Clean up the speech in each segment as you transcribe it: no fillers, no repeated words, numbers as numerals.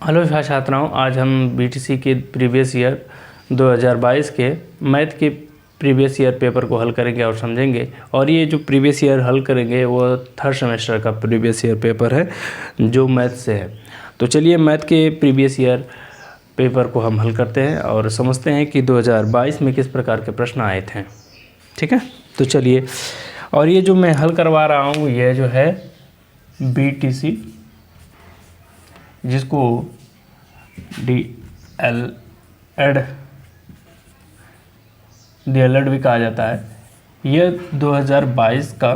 Hello छात्राओं, आज हम बीटीसी के प्रीवियस ईयर 2022 के मैथ के प्रीवियस ईयर पेपर को हल करेंगे और समझेंगे। और ये जो प्रीवियस ईयर हल करेंगे वो थर्ड सेमेस्टर का प्रीवियस ईयर पेपर है जो मैथ से है। तो चलिए मैथ के प्रीवियस ईयर पेपर को हम हल करते हैं और समझते हैं कि 2022 में किस प्रकार के प्रश्न आए थे। ठीक है, तो चलिए। और ये जो मैं हल करवा रहा हूँ ये जो है बीटीसी, जिसको DLED भी कहा जाता है। यह 2022 का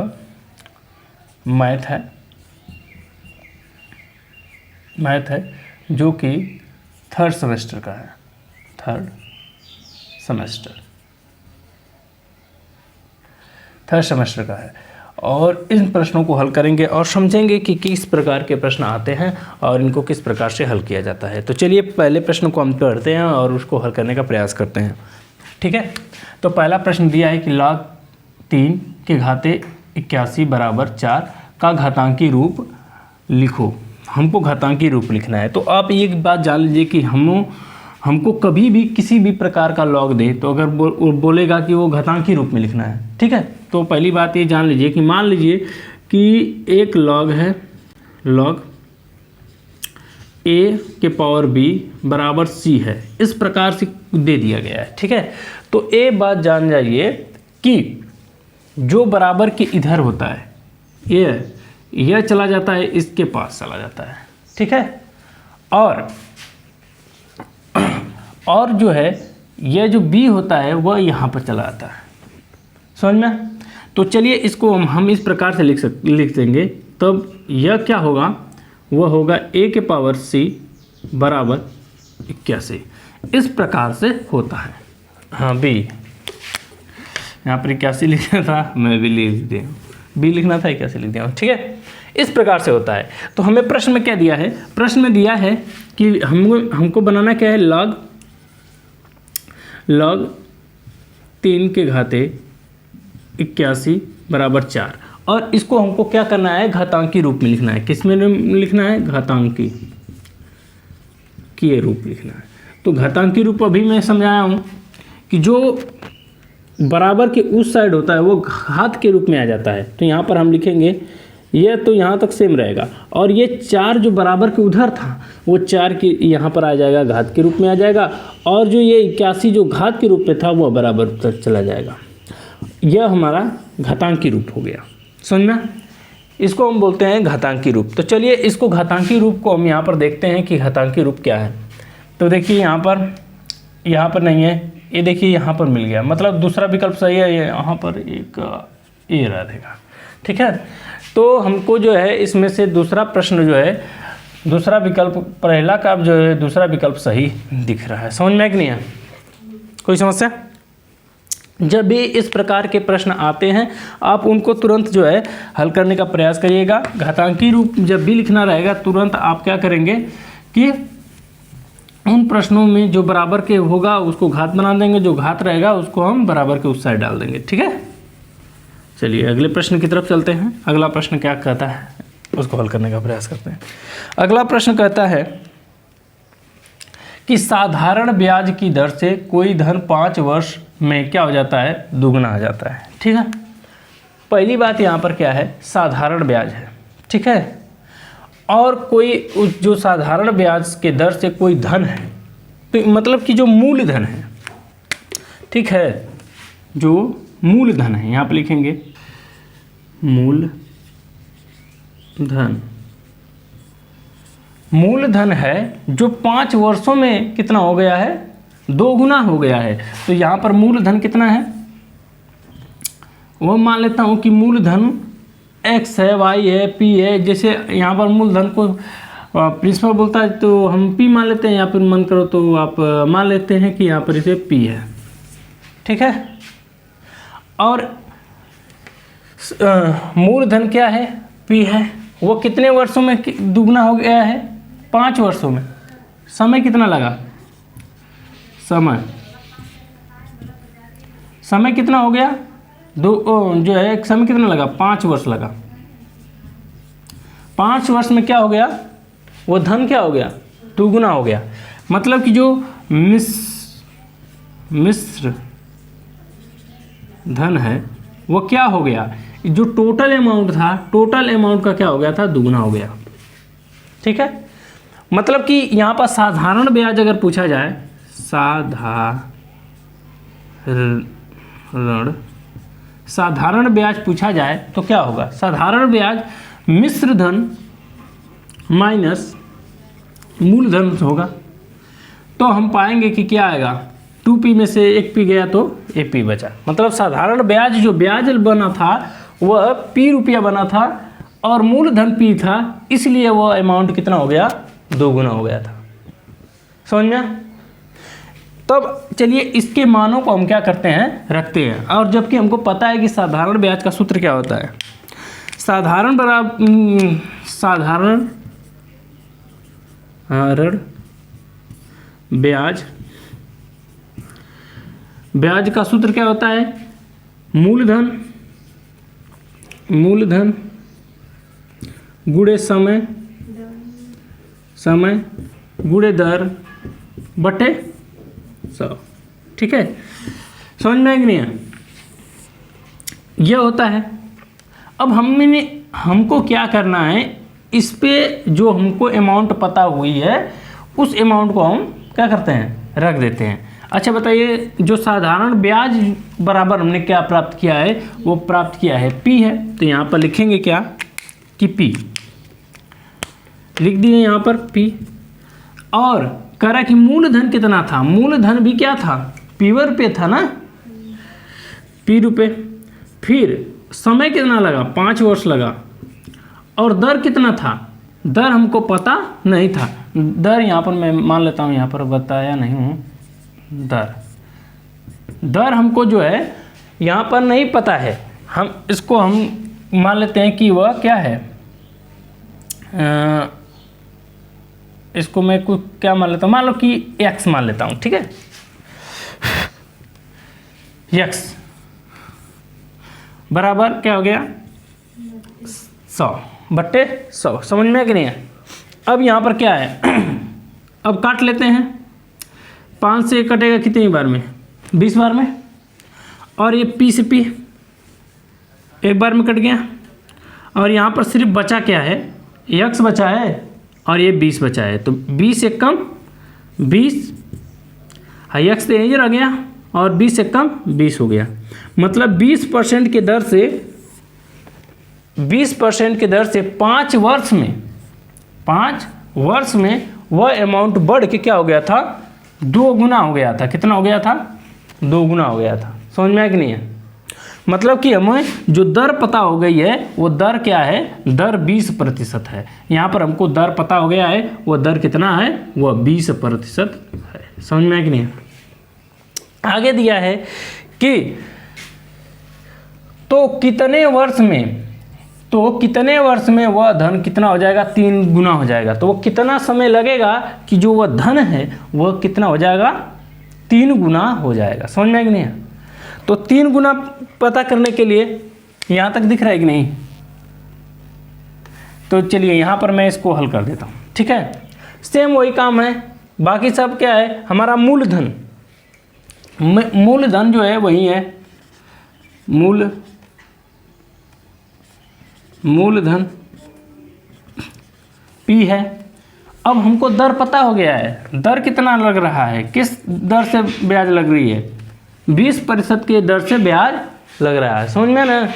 मैथ है जो कि थर्ड सेमेस्टर का है। थर्ड सेमेस्टर का है और इन प्रश्नों को हल करेंगे और समझेंगे कि किस प्रकार के प्रश्न आते हैं और इनको किस प्रकार से हल किया जाता है। तो चलिए पहले प्रश्न को हम पढ़ते हैं और उसको हल करने का प्रयास करते हैं। ठीक है, तो पहला प्रश्न दिया है कि log 3 के घाते 81 बराबर 4 का घातांकी रूप लिखो। हमको घातांकी रूप लिखना है। तो आप एक बात जान लीजिए कि हमको कभी भी किसी भी प्रकार का लॉग दे तो अगर बोलेगा कि वो घातांकी रूप में लिखना है। ठीक है, तो पहली बात ये जान लीजिए कि मान लीजिए कि एक लॉग है, लॉग a के पावर b बराबर c है, इस प्रकार से दे दिया गया है। ठीक है, तो एक बात जान जाइए कि जो बराबर के इधर होता है यह चला जाता है, इसके पास चला जाता है। ठीक है, और जो है यह जो b होता है वह यहाँ पर चला जाता है। समझ में? तो चलिए इसको हम इस प्रकार से लिख देंगे। तब यह क्या होगा, वह होगा a के पावर c बराबर 81। इस प्रकार से होता है। हाँ, b यहाँ पर 81 लिखना था, मैं भी लिख दिया, b लिखना था 81 लिख दिया। ठीक है, इस प्रकार से होता है। तो हमें प्रश्न में क्या दिया है? प्रश्न में दिया है कि हमको बनाना क्या है, log 3 के घाते 81 बराबर 4 और इसको हमको क्या करना है, घातांकी रूप में लिखना है। किस में लिखना है? घातांकी के रूप लिखना है। तो घातांकी रूप अभी मैं समझाया हूँ कि जो बराबर के उस साइड होता है वो घात के रूप में आ जाता है। तो यहाँ पर हम लिखेंगे यह, तो यहाँ तक सेम रहेगा। और ये 4 जो बराबर के उधर था वो 4 की यहाँ पर आ जाएगा, घात के रूप में आ जाएगा। और जो ये 81 जो घात के रूप में था वो बराबर तक चला जाएगा। यह हमारा घातांकी रूप हो गया। समझ में? इसको हम बोलते हैं घातांकी रूप। तो चलिए इसको घातांकी रूप को हम यहाँ पर देखते हैं कि घातांकी रूप क्या है। तो देखिए यहाँ पर नहीं है, ये देखिए यहाँ पर मिल गया, मतलब दूसरा विकल्प सही है। यहाँ पर एक ए रह देगा। ठीक है, तो हमको जो है इसमें से दूसरा प्रश्न जो है, दूसरा विकल्प पहला का जो है दूसरा विकल्प सही दिख रहा है। समझ में कि नहीं है? कोई समस्या? जब भी इस प्रकार के प्रश्न आते हैं आप उनको तुरंत जो है हल करने का प्रयास करिएगा। घातांकी रूप जब भी लिखना रहेगा तुरंत आप क्या करेंगे कि उन प्रश्नों में जो बराबर के होगा उसको घात बना देंगे, जो घात रहेगा उसको हम बराबर के उस साइड डाल देंगे। ठीक है, चलिए अगले प्रश्न की तरफ चलते हैं। अगला प्रश्न क्या कहता है उसको हल करने का प्रयास करते हैं। अगला प्रश्न कहता है कि साधारण ब्याज की दर से कोई धन 5 वर्ष में क्या हो जाता है, दुगना हो जाता है। ठीक है, पहली बात यहाँ पर क्या है, साधारण ब्याज है। ठीक है, और कोई जो साधारण ब्याज के दर से कोई धन है, तो मतलब कि जो मूलधन है। ठीक है, जो मूलधन है, यहाँ पर लिखेंगे मूलधन है जो 5 वर्षों में कितना हो गया है, 2 गुना हो गया है। तो यहाँ पर मूलधन कितना है वो मान लेता हूँ कि मूलधन x है, y है, p है। जैसे यहाँ पर मूलधन को प्रिंसिपल बोलता है तो हम p मान लेते हैं, या फिर मन करो तो आप मान लेते हैं कि यहाँ पर इसे p है। ठीक है, और मूलधन क्या है, p है। वो कितने वर्षों में दुगना हो गया है, 5 वर्षों में। समय कितना लगा, समय कितना हो गया, जो है समय कितना लगा, 5 वर्ष लगा। 5 वर्ष में क्या हो गया, वो धन क्या हो गया, दुगुना हो गया। मतलब कि जो मिश्र धन है वो क्या हो गया, जो टोटल अमाउंट था, टोटल अमाउंट का क्या हो गया था, दुगुना हो गया। ठीक है, मतलब कि यहाँ पर साधारण ब्याज अगर पूछा जाए, साधारण ब्याज पूछा जाए तो क्या होगा, साधारण ब्याज मिश्र धन माइनस मूलधन होगा। तो हम पाएंगे कि क्या आएगा, 2p में से 1p गया तो ap बचा। मतलब साधारण ब्याज जो ब्याज बना था वह p रुपया बना था और मूलधन p था, इसलिए वह अमाउंट कितना हो गया, 2 गुना हो गया था। समझ में? तब चलिए इसके मानों को हम क्या करते हैं, रखते हैं। और जबकि हमको पता है कि साधारण ब्याज का सूत्र क्या होता है, साधारण ब्याज का सूत्र क्या होता है, मूलधन गुणे समय गुणे दर बटे 100। ठीक है, समझ में आएगी नहीं है? यह होता है। अब हमको क्या करना है, इस पे जो हमको अमाउंट पता हुई है उस अमाउंट को हम क्या करते हैं, रख देते हैं। अच्छा बताइए, जो साधारण ब्याज बराबर हमने क्या प्राप्त किया है, वो प्राप्त किया है p है। तो यहाँ पर लिखेंगे क्या कि p लिख दिए यहाँ पर p। और कह रहा कि मूलधन कितना था, मूलधन भी क्या था, पीवर पे था ना, p रुपये। फिर समय कितना लगा, 5 वर्ष लगा। और दर कितना था, दर हमको पता नहीं था। दर यहाँ पर मैं मान लेता हूँ, यहाँ पर बताया नहीं हूँ, दर हमको जो है यहाँ पर नहीं पता है। हम इसको मान लेते हैं कि वह क्या है, इसको मैं कुछ क्या मान लेता हूँ, मान लो कि x मान लेता हूँ। ठीक है, x बराबर क्या हो गया, 100/100। समझ में है कि नहीं है? अब यहाँ पर क्या है, अब काट लेते हैं। 5 से कटेगा कितनी बार में, 20 बार में। और ये p से p एक बार में कट गया। और यहाँ पर सिर्फ बचा क्या है, x बचा है और ये 20 बचा है। तो 20 से कम 20, x तो यहीं रह गया और 20 से कम 20 हो गया। मतलब 20% के दर से 5 वर्ष में वह अमाउंट बढ़ के क्या हो गया था, 2 गुना हो गया था। कितना हो गया था, 2 गुना हो गया था। समझ में आया कि नहीं है? मतलब कि हमें जो दर पता हो गई है वो दर क्या है, दर 20% है। यहाँ पर हमको दर पता हो गया है, वो दर कितना है, वह 20% है। समझ में आया कि नहीं? आगे दिया है कि तो कितने वर्ष में वह धन कितना हो जाएगा, 3 गुना हो जाएगा। तो वो कितना समय लगेगा कि जो वह धन है वह कितना हो जाएगा, 3 गुना हो जाएगा। समझ में आया कि नहीं? तो 3 गुना पता करने के लिए यहाँ तक दिख रहा है कि नहीं? तो चलिए यहाँ पर मैं इसको हल कर देता हूँ। ठीक है, सेम वही काम है। बाकी सब क्या है, हमारा मूलधन जो है वही है, मूलधन p है। अब हमको दर पता हो गया है, दर कितना लग रहा है, किस दर से ब्याज लग रही है, 20% के दर से ब्याज लग रहा है। समझ में ना?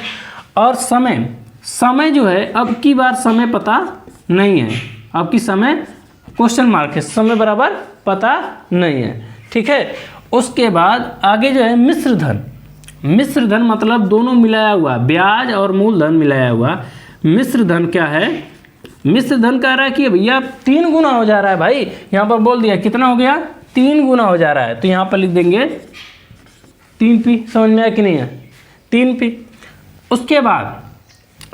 और समय जो है, अब की बार समय पता नहीं है, अब की समय क्वेश्चन मार्क है, समय बराबर पता नहीं है। ठीक है, उसके बाद आगे जो है मिश्र धन मतलब दोनों मिलाया हुआ, ब्याज और मूलधन मिलाया हुआ। मिश्र धन क्या है, मिश्र धन कह रहा है कि भैया 3 गुना हो जा रहा है। भाई यहाँ पर बोल दिया कितना हो गया, 3 गुना हो जा रहा है। तो यहाँ पर लिख देंगे 3p। समझ में आया कि नहीं है, 3p। उसके बाद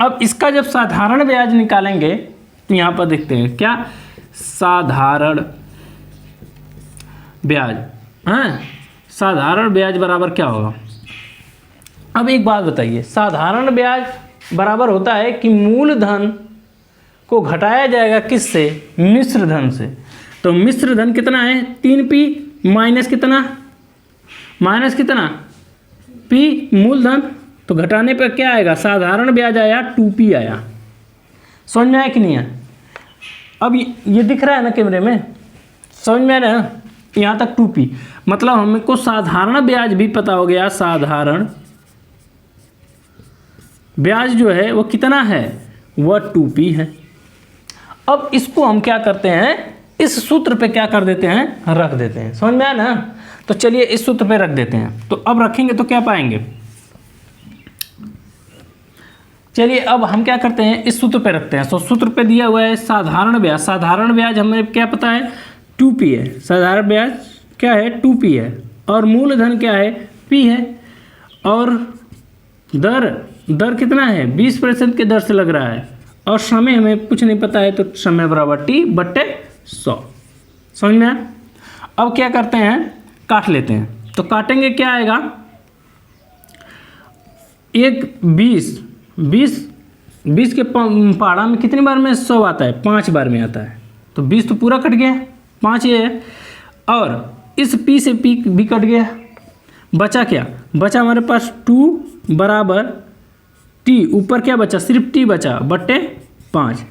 अब इसका जब साधारण ब्याज निकालेंगे तो यहाँ पर देखते हैं क्या, साधारण ब्याज, हाँ साधारण ब्याज बराबर क्या होगा। अब एक बात बताइए, साधारण ब्याज बराबर होता है कि मूलधन को घटाया जाएगा किससे, मिश्र धन से। तो तो मिश्र धन कितना है 3p माइनस कितना p मूलधन, तो घटाने पर क्या आएगा, साधारण ब्याज आया 2p आया। समझ में आया कि नहीं है? अब ये दिख रहा है ना कैमरे में, समझ में आ रहा है? यहाँ तक 2p, मतलब हमको साधारण ब्याज भी पता हो गया। साधारण ब्याज जो है वो कितना है, वह 2p है। अब इसको हम क्या करते हैं, इस सूत्र पे क्या कर देते हैं, रख देते हैं। समझ में आया ना? तो चलिए इस सूत्र पे रख देते हैं। तो अब रखेंगे तो क्या पाएंगे, चलिए अब हम क्या करते हैं, इस सूत्र पे रखते हैं। तो सूत्र पे दिया हुआ है साधारण ब्याज, साधारण ब्याज हमें क्या पता है 2p है, साधारण ब्याज क्या है 2p है, और मूलधन क्या है p है, और दर कितना है 20% के दर से लग रहा है, और समय हमें कुछ नहीं पता है, तो समय बराबर t/100। समझ में आया? अब क्या करते हैं, काट लेते हैं। तो काटेंगे क्या आएगा, एक 20 के पहाड़ा में कितनी बार में 100 आता है, 5 बार में आता है। तो 20 तो पूरा कट गया, 5 ये है, और इस p से p भी कट गया। बचा क्या, बचा हमारे पास 2 बराबर t, ऊपर क्या बचा, सिर्फ t बचा बट्टे 5।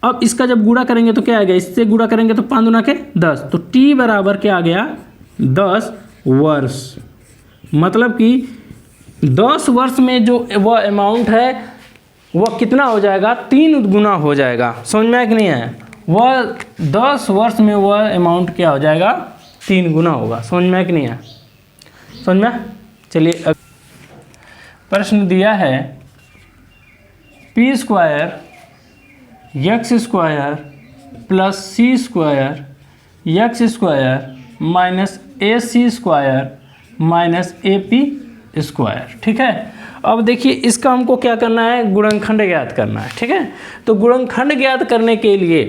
अब इसका जब गुणा करेंगे तो क्या आएगा, इससे गुणा करेंगे तो 5 दूना के 10, तो t बराबर क्या आ गया 10 वर्ष। मतलब कि 10 वर्ष में जो वह अमाउंट है वह कितना हो जाएगा, 3 गुना हो जाएगा। समझ में आया कि नहीं है? वह 10 वर्ष में वह अमाउंट क्या हो जाएगा, 3 गुना होगा। समझ में आया कि नहीं है? समझ में? चलिए प्रश्न दिया है p² x² plus c² x² minus ac² minus ap²। ठीक है, अब देखिए इसका हमको क्या करना है, गुणनखंड ज्ञात करना है। ठीक है, तो गुणनखंड ज्ञात करने के लिए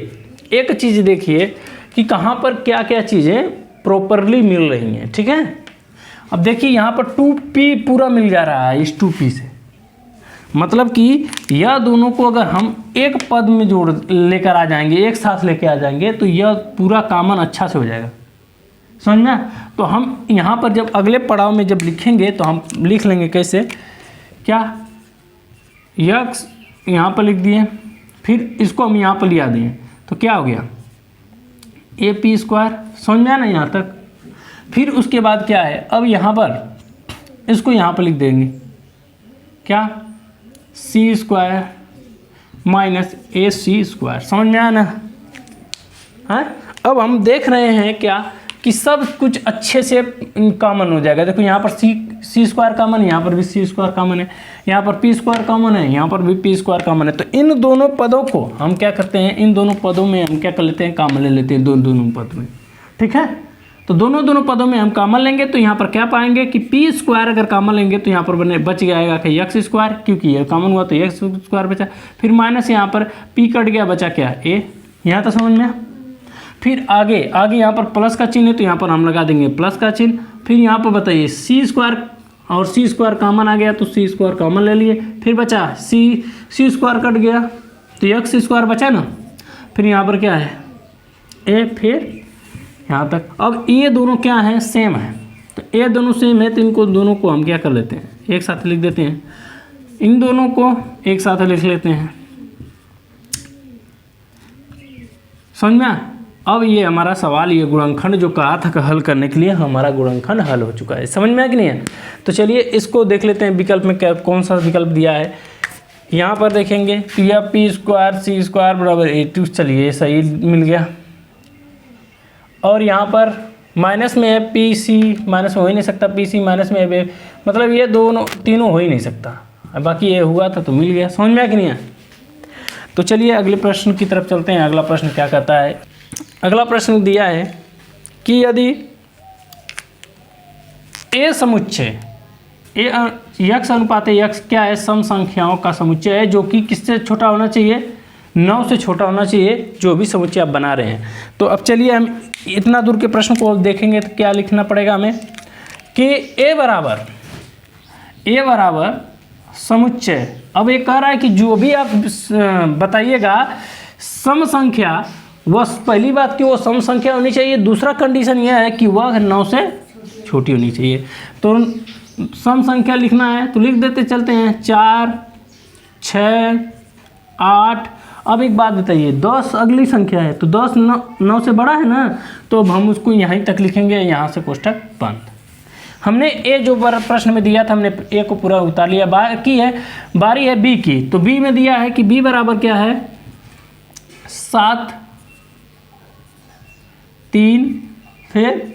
एक चीज़ देखिए कि कहाँ पर क्या क्या चीज़ें प्रॉपरली मिल रही हैं। ठीक है, अब देखिए यहाँ पर 2p पूरा मिल जा रहा है इस 2p से, मतलब कि यह दोनों को अगर हम एक पद में जोड़ लेकर आ जाएंगे, एक साथ लेके आ जाएंगे, तो यह पूरा कॉमन अच्छा से हो जाएगा। समझ में? तो हम यहाँ पर जब अगले पड़ाव में जब लिखेंगे तो हम लिख लेंगे कैसे, क्या x यहाँ पर लिख दिए, फिर इसको हम यहाँ पर लिया दिए, तो क्या हो गया AP²। समझ में आया ना यहाँ तक? फिर उसके बाद क्या है, अब यहाँ पर इसको यहाँ पर लिख देंगे, क्या c² माइनस ac²। समझ में आया ना? हाँ, अब हम देख रहे हैं क्या कि सब कुछ अच्छे से कॉमन हो जाएगा। देखो यहाँ पर c² कॉमन है, यहाँ पर भी c² कॉमन है, यहाँ पर p² कॉमन है, यहाँ पर भी p² कॉमन है। तो इन दोनों पदों को हम क्या करते हैं, इन दोनों पदों में हम क्या कर लेते हैं, कॉमन ले लेते हैं दोनों पद में। ठीक है, तो दोनों पदों में हम कॉमन लेंगे तो यहाँ पर क्या पाएंगे कि p² अगर कॉमन लेंगे तो यहाँ पर बच जाएगा कि x², क्योंकि ये कॉमन हुआ तो x² बचा, फिर माइनस यहाँ पर p कट गया, बचा क्या a। यहाँ तो समझ में? फिर आगे यहाँ पर प्लस का चिन्ह है तो यहाँ पर हम लगा देंगे प्लस का चिन्ह। फिर यहाँ पर बताइए c² और c² कॉमन आ गया तो c² कॉमन ले लिए, फिर बचा c² कट गया तो x² बचा ना, फिर यहाँ पर क्या है a, फिर यहाँ तक। अब ये दोनों क्या है, सेम है, तो ये दोनों सेम है तो इनको दोनों को हम क्या कर लेते हैं, एक साथ लिख देते हैं, इन दोनों को एक साथ लिख लेते हैं। समझ में? अब ये हमारा सवाल, ये गुणनखंड जो कहा था हल करने के लिए, हमारा गुणनखंड हल हो चुका है। समझ में आया कि नहीं है? तो चलिए इसको देख लेते हैं विकल्प में क्या कौन सा विकल्प दिया है। यहाँ पर देखेंगे तो यह p² c² बराबर 82, चलिए सही मिल गया। और यहाँ पर माइनस में है PC, माइनस में हो ही नहीं सकता, PC माइनस में है, मतलब ये तीनों हो ही नहीं सकता, बाकी ये हुआ था तो मिल गया। समझ में आया कि नहीं है? तो चलिए अगले प्रश्न की तरफ चलते हैं। अगला प्रश्न क्या कहता है, अगला प्रश्न दिया है कि यदि a समुच्चय x अनुपात x क्या है, सम संख्याओं का समुच्चय है जो कि किससे छोटा होना चाहिए, 9 से छोटा होना चाहिए, जो भी समुच्चय आप बना रहे हैं। तो अब चलिए हम इतना दूर के प्रश्न को देखेंगे तो क्या लिखना पड़ेगा हमें कि a बराबर समुच्चय। अब ये कह रहा है कि जो भी आप बताइएगा सम संख्या वह पहली बात कि वो सम संख्या होनी चाहिए, दूसरा कंडीशन यह है कि वह 9 से छोटी होनी चाहिए। तो सम संख्या लिखना है तो लिख देते चलते हैं 4, 6, 8। अब एक बात बताइए, 10 अगली संख्या है तो 10 9 से बड़ा है ना, तो अब हम उसको यहीं तक लिखेंगे, यहाँ से कोष्टक बंद। हमने ए जो प्रश्न में दिया था हमने ए को पूरा उतार लिया। बारी है बी की। तो बी में दिया है कि बी बराबर क्या है 7, 3, फिर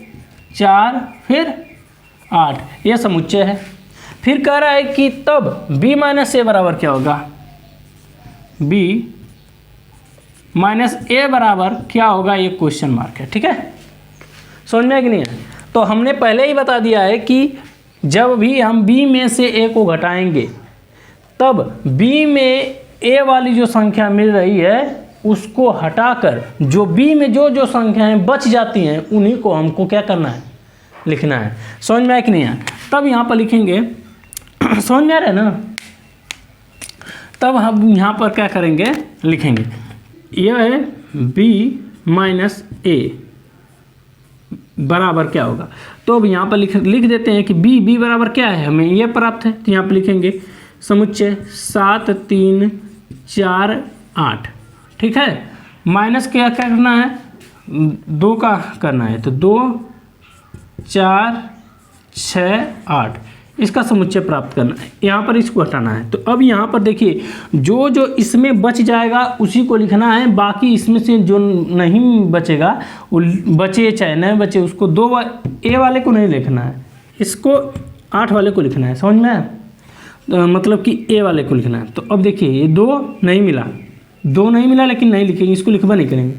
4, फिर 8, यह समुच्चय है। फिर कह रहा है कि तब b माइनस ए बराबर क्या होगा, b माइनस ए बराबर क्या होगा, ये क्वेश्चन मार्क है। ठीक है, समझ में है कि नहीं है? तो हमने पहले ही बता दिया है कि जब भी हम b में से a को घटाएंगे तब b में a वाली जो संख्या मिल रही है उसको हटाकर जो b में जो संख्याएं बच जाती हैं उन्हीं को हमको क्या करना है, लिखना है। समझ में आया कि नहीं है? तब यहाँ पर लिखेंगे, समझ में आ रहा है ना? तब हम यहाँ पर क्या करेंगे, लिखेंगे यह है b माइनस ए बराबर क्या होगा। तो अब यहाँ पर लिख देते हैं कि b बराबर क्या है, हमें ये प्राप्त है। तो यहाँ पर लिखेंगे समुच्चय 7, 3, 4, 8। ठीक है, माइनस क्या करना है, 2 का करना है। तो 2, 4, 6, 8 इसका समुच्चय प्राप्त करना है। यहाँ पर इसको हटाना है। तो अब यहाँ पर देखिए जो इसमें बच जाएगा उसी को लिखना है, बाकी इसमें से जो नहीं बचेगा वो बचे चाहे नहीं बचे उसको ए वाले को नहीं लिखना है, इसको 8 वाले को लिखना है। समझ में आया? मतलब कि ए वाले को लिखना है। तो अब देखिए ये 2 नहीं मिला लेकिन नहीं लिखेंगे, इसको लिखवा नहीं करेंगे।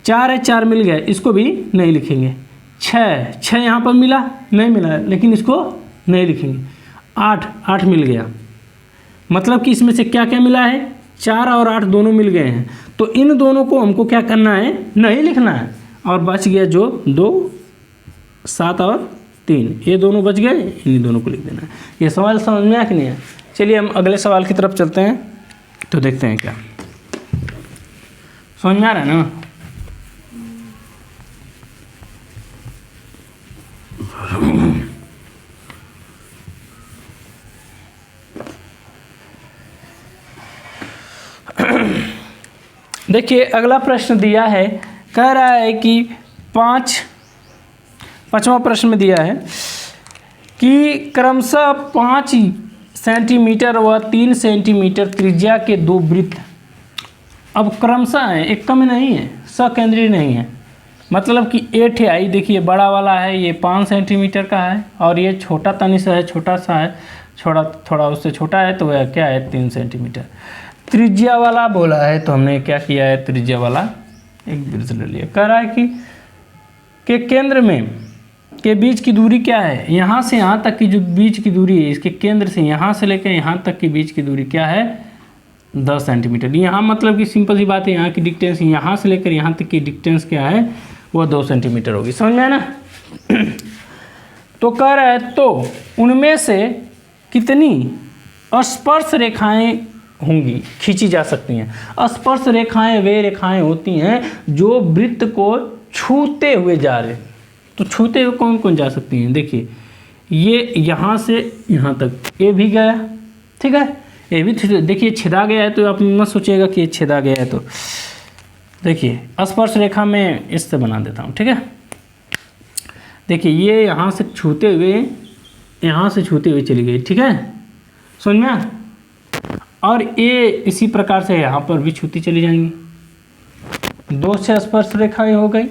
4 है, 4 मिल गया, इसको भी नहीं लिखेंगे। 6 यहाँ पर नहीं मिला लेकिन इसको नहीं लिखेंगे। 8 मिल गया, मतलब कि इसमें से क्या क्या मिला है, 4 और 8 दोनों मिल गए हैं। तो इन दोनों को हमको क्या करना है, नहीं लिखना है। और बच गया जो 2, 7 और 3, ये दोनों बच गए, इन्हीं दोनों को लिख देना है। ये सवाल समझ में आया कि नहीं है? चलिए हम अगले सवाल की तरफ चलते हैं तो देखते हैं क्या समझ में आ रहा है ना। देखिए अगला प्रश्न दिया है, कह रहा है कि पांचवा प्रश्न में दिया है कि क्रमशः 5 सेंटीमीटर व 3 सेंटीमीटर त्रिज्या के 2 वृत्त, अब क्रमशः है, एक में नहीं है, सकेंद्रीय नहीं है। मतलब कि 8 आई, देखिए बड़ा वाला है ये 5 सेंटीमीटर का है और ये छोटा तनी सा है, छोटा सा है, थोड़ा उससे छोटा है, तो वह क्या है 3 सेंटीमीटर। त्रिज्या वाला बोला है तो हमने क्या किया है, त्रिज्या वाला एक वृत्त ले लिया। कह रहा है कि केंद्र में के बीच की दूरी क्या है, यहाँ से यहाँ तक की जो बीच की दूरी है, इसके केंद्र से यहाँ से लेकर यहाँ तक की बीच की दूरी क्या है, 10 सेंटीमीटर। यहाँ मतलब कि सिंपल सी बात है, यहाँ की डिस्टेंस यहाँ से लेकर यहाँ तक की डिस्टेंस क्या है, वो 2 सेंटीमीटर होगी। समझ में है ना? तो कह रहा है तो उनमें से कितनी स्पर्श रेखाएं होंगी, खींची जा सकती हैं। स्पर्श रेखाएं वे रेखाएं होती हैं जो वृत्त को छूते हुए जा रहे हैं। तो छूते हुए कौन कौन जा सकती हैं, देखिए ये यहाँ से यहाँ तक ये भी गया, ठीक है, ये भी देखिए छेदा गया है। तो आप मत सोचिएगा कि ये छेदा गया है। तो देखिए स्पर्श रेखा में इससे बना देता हूँ, ठीक है। देखिए ये यहाँ से छूते हुए चली गई, ठीक है, समझ में आया? और ये इसी प्रकार से यहाँ पर भी छूती चली जाएंगी। 2 से स्पर्श रेखाएं हो गई।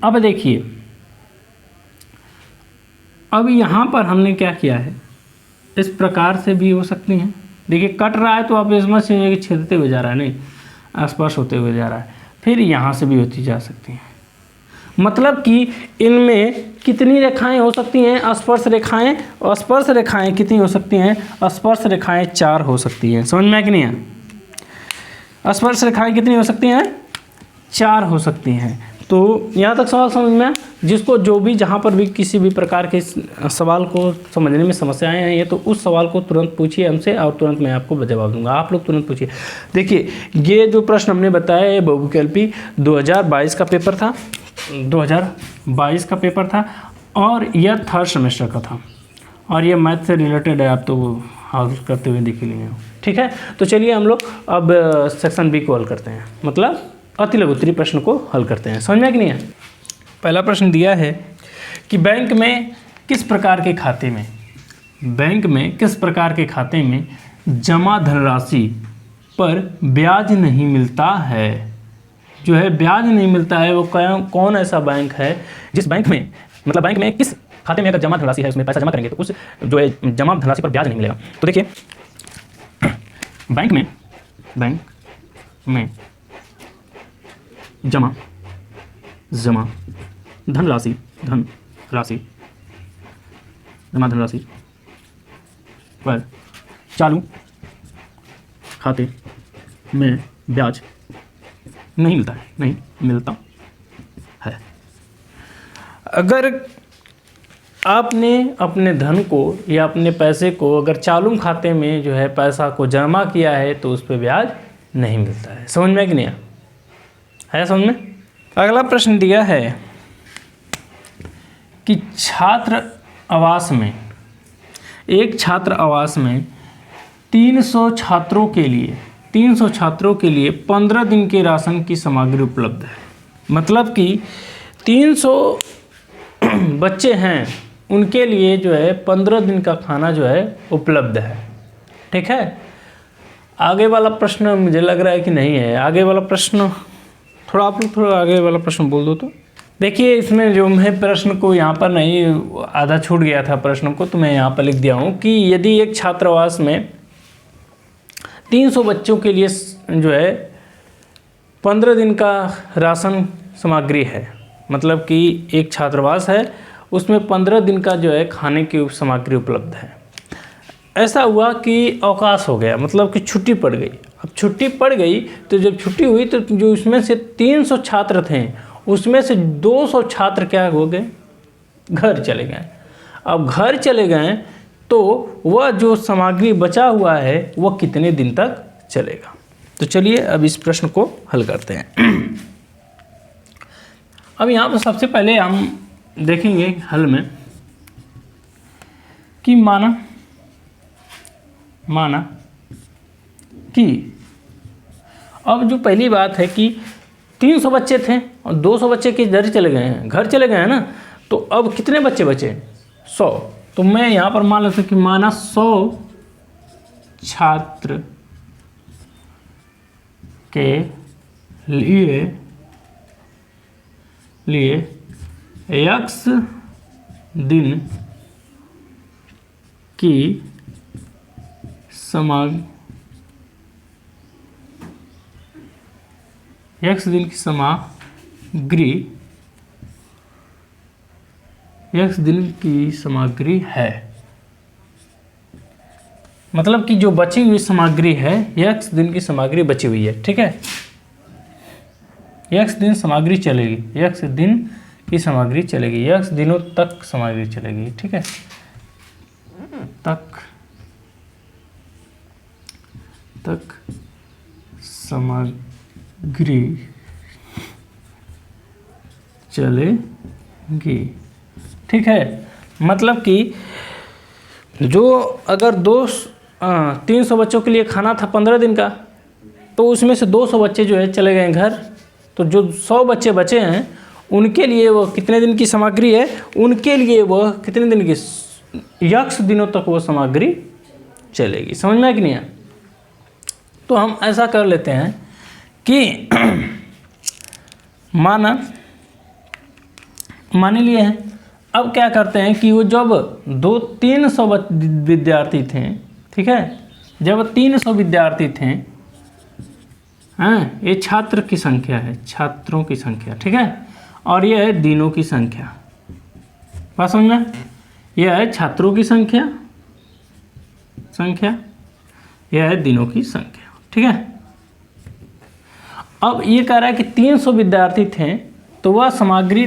अब देखिए अब यहाँ पर हमने क्या किया है, इस प्रकार से भी हो सकती हैं। देखिए कट रहा है तो आप इसमें से छेदते हुए जा रहा है, नहीं स्पर्श होते हुए जा रहा है। फिर यहाँ से भी होती जा सकती हैं। मतलब कि इनमें कितनी रेखाएं हो सकती हैं, स्पर्श रेखाएं, और स्पर्श रेखाएं कितनी हो सकती हैं, स्पर्श रेखाएं 4 हो सकती हैं। समझ में कि नहीं है? स्पर्श रेखाएं कितनी हो सकती हैं, 4 हो सकती हैं। तो यहाँ तक सवाल समझ में आया? जिसको जो भी जहाँ पर भी किसी भी प्रकार के सवाल को समझने में समस्याएं आई हैं तो उस सवाल को तुरंत पूछिए हमसे और तुरंत मैं आपको जवाब दूंगा। आप लोग तुरंत पूछिए। देखिए ये जो प्रश्न हमने बताया ये बहुविकल्पी 2022 का पेपर था, 2022 का पेपर था और यह 3rd सेमेस्टर का था और ये मैथ से रिलेटेड है, आप तो हल करते हुए देख लिए हो। ठीक है, तो चलिए हम लोग अब सेक्शन बी को हल करते हैं, मतलब अति लघु उत्तरीय प्रश्न को हल करते हैं। समझ में कि नहीं है? पहला प्रश्न दिया है कि बैंक में किस प्रकार के खाते में जमा धनराशि पर ब्याज नहीं मिलता है। जो है ब्याज नहीं मिलता है वो कौन ऐसा बैंक है जिस बैंक में, मतलब बैंक में किस खाते में अगर जमा धनराशि है उसमें पैसा जमा करेंगे तो उस जो है जमा धनराशि पर ब्याज नहीं मिलेगा। तो देखिए बैंक में जमा धनराशि पर चालू खाते में ब्याज नहीं मिलता है। अगर आपने अपने धन को या अपने पैसे को अगर चालू खाते में जो है पैसा को जमा किया है तो उस पर ब्याज नहीं मिलता है। समझ में कि नहीं है समझ में? अगला प्रश्न दिया है कि एक छात्र आवास में 300 छात्रों के लिए 15 दिन के राशन की सामग्री उपलब्ध है। मतलब कि 300 बच्चे हैं उनके लिए जो है 15 दिन का खाना जो है उपलब्ध है। ठीक है, आगे वाला प्रश्न मुझे लग रहा है कि नहीं है। आगे वाला प्रश्न आप लोग थोड़ा आगे वाला प्रश्न बोल दो तो। देखिए इसमें जो मैं प्रश्न को यहाँ पर नहीं, आधा छूट गया था प्रश्न को, तो मैं यहाँ पर लिख दिया हूँ कि यदि एक छात्रावास में 300 बच्चों के लिए जो है 15 दिन का राशन सामग्री है, मतलब कि एक छात्रावास है उसमें 15 दिन का जो है खाने की सामग्री उपलब्ध है। ऐसा हुआ कि अवकाश हो गया, मतलब कि छुट्टी पड़ गई। अब छुट्टी पड़ गई तो जब छुट्टी हुई तो जो उसमें से 300 छात्र थे उसमें से 200 छात्र क्या हो गए, घर चले गए। अब घर चले गए तो वह जो सामग्री बचा हुआ है वह कितने दिन तक चलेगा। तो चलिए अब इस प्रश्न को हल करते हैं। अब यहाँ पर सबसे पहले हम देखेंगे हल में कि माना कि अब जो पहली बात है कि 300 बच्चे थे और 200 बच्चे के घर चले गए हैं ना, तो अब कितने बच्चे बचे? 100। तो मैं यहाँ पर मान लेता हूँ कि माना 100 छात्र के लिए x दिन की सामग्री है। मतलब कि जो बची हुई सामग्री है x दिन की सामग्री बची हुई है। ठीक है, x दिन सामग्री चलेगी, x दिन की सामग्री चलेगी, x दिनों तक सामग्री चलेगी। ठीक है, तक सामग्री चलेगी। ठीक है, मतलब कि जो अगर 300 बच्चों के लिए खाना था 15 दिन का, तो उसमें से 200 बच्चे जो है चले गए घर, तो जो 100 बच्चे बचे हैं उनके लिए वो कितने दिन की सामग्री है, उनके लिए वह कितने दिन की, x दिनों तक वो सामग्री चलेगी। समझ में कि नहीं है? तो हम ऐसा कर लेते हैं कि मान लिए हैं। अब क्या करते हैं कि वो जब 300 विद्यार्थी थे, ठीक है, जब 300 विद्यार्थी थे, हाँ, ये छात्र की संख्या है, छात्रों की संख्या। ठीक है, और यह है दिनों की संख्या। बात समझ में? यह है छात्रों की संख्या, यह है दिनों की संख्या। ठीक है, अब ये कह रहा है कि 300 विद्यार्थी थे तो वह सामग्री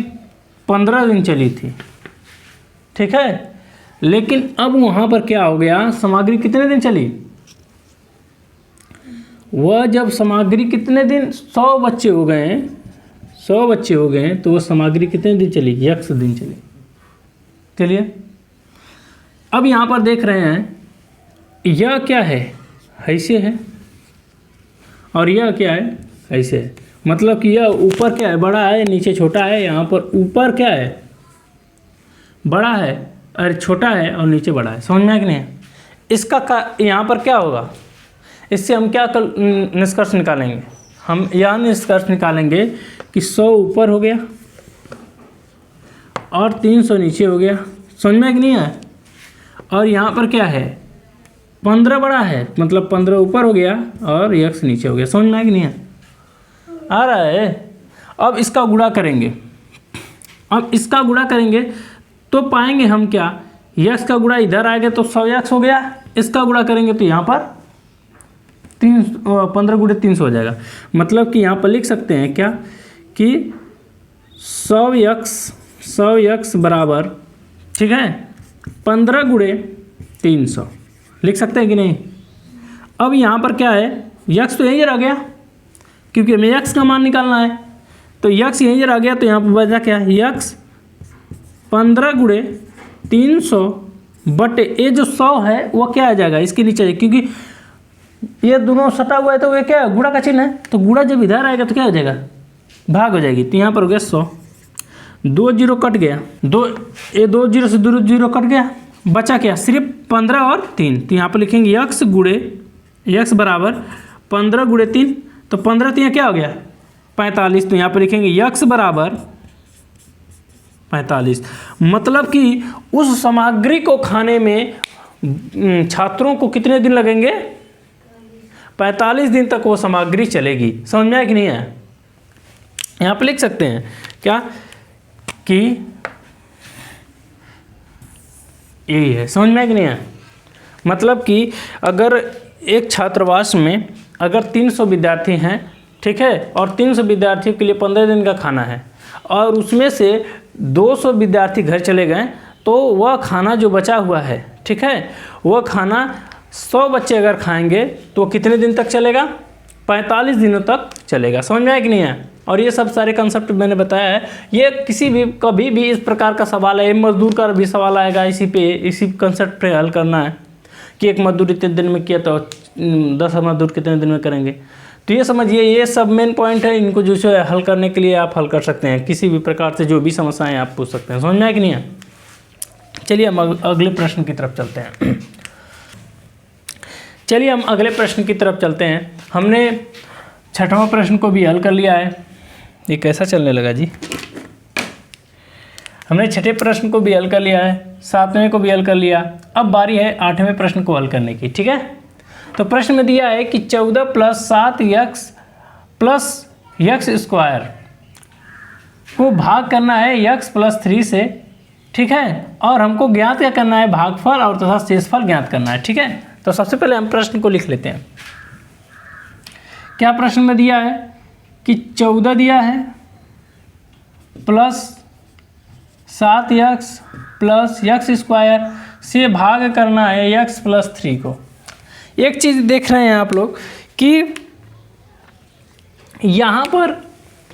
15 दिन चली थी, ठीक है। लेकिन अब वहाँ पर क्या हो गया, सामग्री कितने दिन चली, वह जब सामग्री कितने दिन 100 बच्चे हो गए, 100 बच्चे हो गए, तो वह सामग्री कितने दिन चली, x दिन चली। चलिए अब यहाँ पर देख रहे हैं, यह क्या है, ऐसे है, और यह क्या है, ऐसे है। मतलब कि यह ऊपर क्या है, बड़ा है, नीचे छोटा है। यहाँ पर ऊपर क्या है, बड़ा है, और छोटा है, और नीचे बड़ा है। समझ में आया कि नहीं? इसका यहाँ पर क्या होगा, इससे हम क्या निष्कर्ष निकालेंगे, हम यह निष्कर्ष निकालेंगे कि 100 ऊपर हो गया और 300 नीचे हो गया। समझ में कि नहीं है? और यहाँ पर क्या है, 15 बड़ा है, मतलब 15 ऊपर हो गया और x नीचे हो गया। समझ में आया कि नहीं है? आ रहा है। अब इसका गुणा करेंगे, अब इसका गुणा करेंगे तो पाएंगे हम क्या, x का गुणा इधर आएगा तो 100x हो गया, इसका गुणा करेंगे तो यहाँ पर 15 गुणे 300 हो जाएगा। मतलब कि यहाँ पर लिख सकते हैं क्या कि 100x बराबर, ठीक है, 15 गुणे 300 लिख सकते हैं कि नहीं? अब यहाँ पर क्या है, x तो यहीं रह गया, क्योंकि हमें x का मान निकालना है, तो x यहीं रह गया, तो यहाँ पर बचा क्या, x 15 गुणे 300 बटे ये जो 100 है वो क्या आ जाएगा, इसके नीचे, क्योंकि ये दोनों सटा हुआ है तो ये क्या है, गुणा का चिन्ह है, तो गुणा जब इधर आएगा तो क्या हो जाएगा, भाग हो जाएगी। तो यहाँ पर हो गया 100, 2 जीरो कट गया, 2 जीरो से 2 जीरो कट गया, बचा क्या, सिर्फ 15 और 3। तो यहाँ पर लिखेंगे x बराबर 15 गुणे 3, तो 15 तो यहाँ क्या हो गया, 45। तो यहाँ पर लिखेंगे x बराबर 45। मतलब कि उस सामग्री को खाने में छात्रों को कितने दिन लगेंगे, 45 दिन तक वो सामग्री चलेगी। समझ में आया कि नहीं है? यहाँ पर लिख सकते हैं क्या कि यही है। समझ में आया कि नहीं है? मतलब कि अगर एक छात्रावास में अगर 300 विद्यार्थी हैं, ठीक है, और 300 विद्यार्थियों के लिए 15 दिन का खाना है, और उसमें से 200 विद्यार्थी घर चले गए, तो वह खाना जो बचा हुआ है, ठीक है, वह खाना 100 बच्चे अगर खाएंगे तो कितने दिन तक चलेगा, 45 दिनों तक चलेगा। समझ में आया कि नहीं है? और ये सब सारे कंसेप्ट मैंने बताया है। ये किसी भी कभी भी इस प्रकार का सवाल है, मजदूर का भी सवाल आएगा, इसी कंसेप्ट पे हल करना है कि एक मजदूर इतने दिन में किया तो 10 मजदूर कितने दिन में करेंगे। तो ये समझिए, ये सब मेन पॉइंट है, इनको जो है हल करने के लिए आप हल कर सकते हैं, किसी भी प्रकार से जो भी समस्याएं आप पूछ सकते हैं। समझ में आया कि नहीं है? चलिए हम अगले प्रश्न की तरफ चलते हैं। चलिए हम अगले प्रश्न की तरफ चलते हैं। हमने 6वां प्रश्न को भी हल कर लिया है। ये कैसा चलने लगा जी? हमने 6ठे प्रश्न को भी हल कर लिया है, 7वें को भी हल कर लिया। अब बारी है 8वें प्रश्न को हल करने की, ठीक है। तो प्रश्न में दिया है कि 14 + 7x + x स्क्वायर को भाग करना है x + 3 से, ठीक है, और हमको ज्ञात क्या करना है, भागफल और तथा शेषफल ज्ञात करना है, ठीक है। तो सबसे पहले हम प्रश्न को लिख लेते हैं। क्या प्रश्न में दिया है कि 14 दिया है प्लस 7x + x स्क्वायर से भाग करना है x + 3 को। एक चीज़ देख रहे हैं आप लोग कि यहाँ पर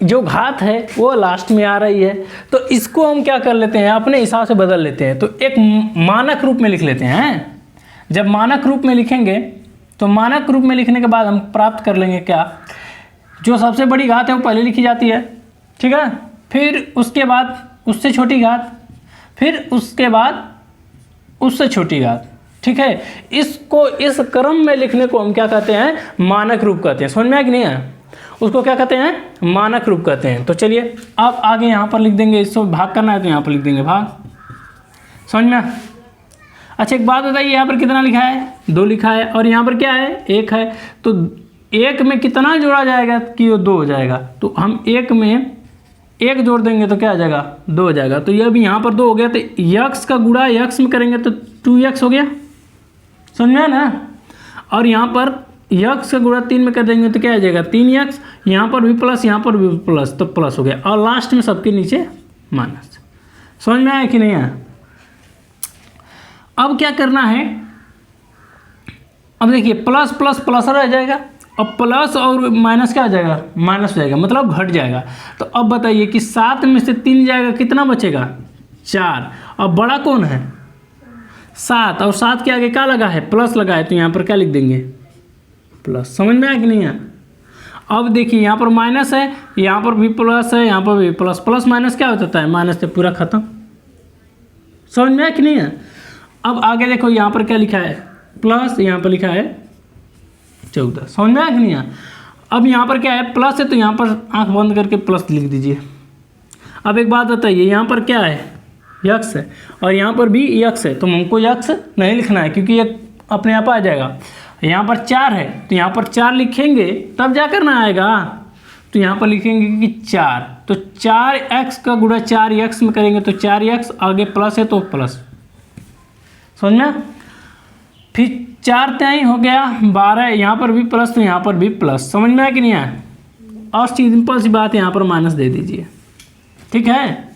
जो घात है वो लास्ट में आ रही है, तो इसको हम क्या कर लेते हैं, अपने हिसाब से बदल लेते हैं। तो एक मानक रूप में लिख लेते हैं। जब मानक रूप में लिखेंगे तो मानक रूप में लिखने के बाद हम प्राप्त कर लेंगे क्या, जो सबसे बड़ी घात है वो पहले लिखी जाती है, ठीक है, फिर उसके बाद उससे छोटी घात, फिर उसके बाद उससे छोटी घात, ठीक है। इसको इस क्रम में लिखने को हम क्या कहते हैं, मानक रूप कहते हैं। समझ में आया कि नहीं है? उसको क्या कहते हैं, मानक रूप कहते हैं। तो चलिए अब आगे यहाँ पर लिख देंगे, इसको भाग करना है तो यहाँ पर लिख देंगे भाग। समझ में? अच्छा एक बात बताइए, यहाँ पर कितना लिखा है, 2 लिखा है, और यहाँ पर क्या है, 1 है। तो 1 में कितना जोड़ा जाएगा कि वो 2 हो जाएगा। तो हम 1 में 1 जोड़ देंगे तो क्या आ जाएगा, 2 हो जाएगा। तो ये भी यहाँ पर 2 हो गया, तो x का गुणा x में करेंगे तो 2x हो गया। समझ में ना? और यहाँ पर यक्स का गुणा 3 में कर देंगे तो क्या आ जाएगा 3x, यहाँ पर भी प्लस यहाँ पर भी प्लस, तो प्लस हो गया और लास्ट में सबके नीचे माइनस। समझ में आया कि नहीं आया? अब क्या करना है, अब देखिए प्लस प्लस प्लस रह जाएगा, अब प्लस और माइनस क्या आ जाएगा, माइनस हो जाएगा, मतलब घट जाएगा। तो अब बताइए कि 7 में से 3 जाएगा, कितना बचेगा 4। अब बड़ा कौन है 7, और 7 के आगे क्या लगा है, प्लस लगा है, तो यहाँ पर क्या लिख देंगे प्लस। समझ में आया कि नहीं है? अब देखिए यहाँ पर माइनस है, यहाँ पर भी प्लस है, यहाँ पर भी प्लस, प्लस माइनस क्या हो जाता है, माइनस से पूरा खत्म। समझ में आया कि नहीं है? अब आगे देखो यहाँ पर क्या लिखा है, प्लस, यहाँ पर लिखा है 14। समझ में आया कि नहीं है? अब यहाँ पर क्या है, प्लस है, तो यहाँ पर आंख बंद करके प्लस लिख दीजिए। अब एक बात बताइए, यहाँ पर क्या है, यक्स है, और यहाँ पर भी यक्स है, तो हमको यक्स नहीं लिखना है क्योंकि ये अपने आप आ जाएगा। यहाँ पर 4 है, तो यहाँ पर 4 लिखेंगे तब जा कर ना आएगा, तो यहाँ पर लिखेंगे कि 4, तो 4x का गुणा 4x में करेंगे तो 4x, आगे प्लस है तो प्लस। समझ में? फिर 4 तिहाई हो गया 12, यहाँ पर भी प्लस तो यहाँ पर भी प्लस। समझ में आया कि नहीं आया? और सिंपल सी बात, यहाँ पर माइनस दे दीजिए, ठीक है।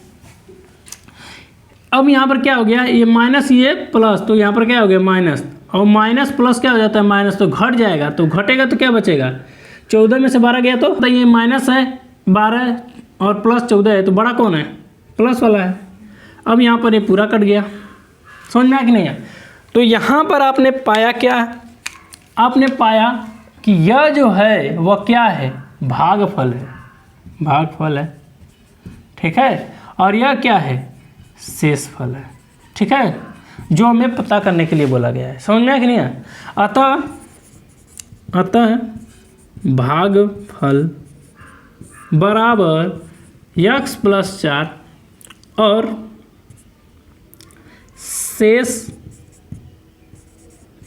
अब यहाँ पर क्या हो गया, ये माइनस ये प्लस, तो यहाँ पर क्या हो गया माइनस, और माइनस प्लस क्या हो जाता है माइनस, तो घट जाएगा, तो घटेगा तो क्या बचेगा, 14 में से 12 गया तो ये माइनस है 12 और प्लस 14 है, तो बड़ा कौन है, प्लस वाला है। अब यहाँ पर ये पूरा कट गया। समझ में आया कि नहीं है? तो यहाँ पर आपने पाया क्या, आपने पाया कि यह जो है वह क्या है, भागफल है, भागफल है, ठीक है, और यह क्या है, शेषफल है, ठीक है, जो हमें पता करने के लिए बोला गया है। समझ में आया कि नहीं है? अतः भागफल बराबर x + 4 और शेष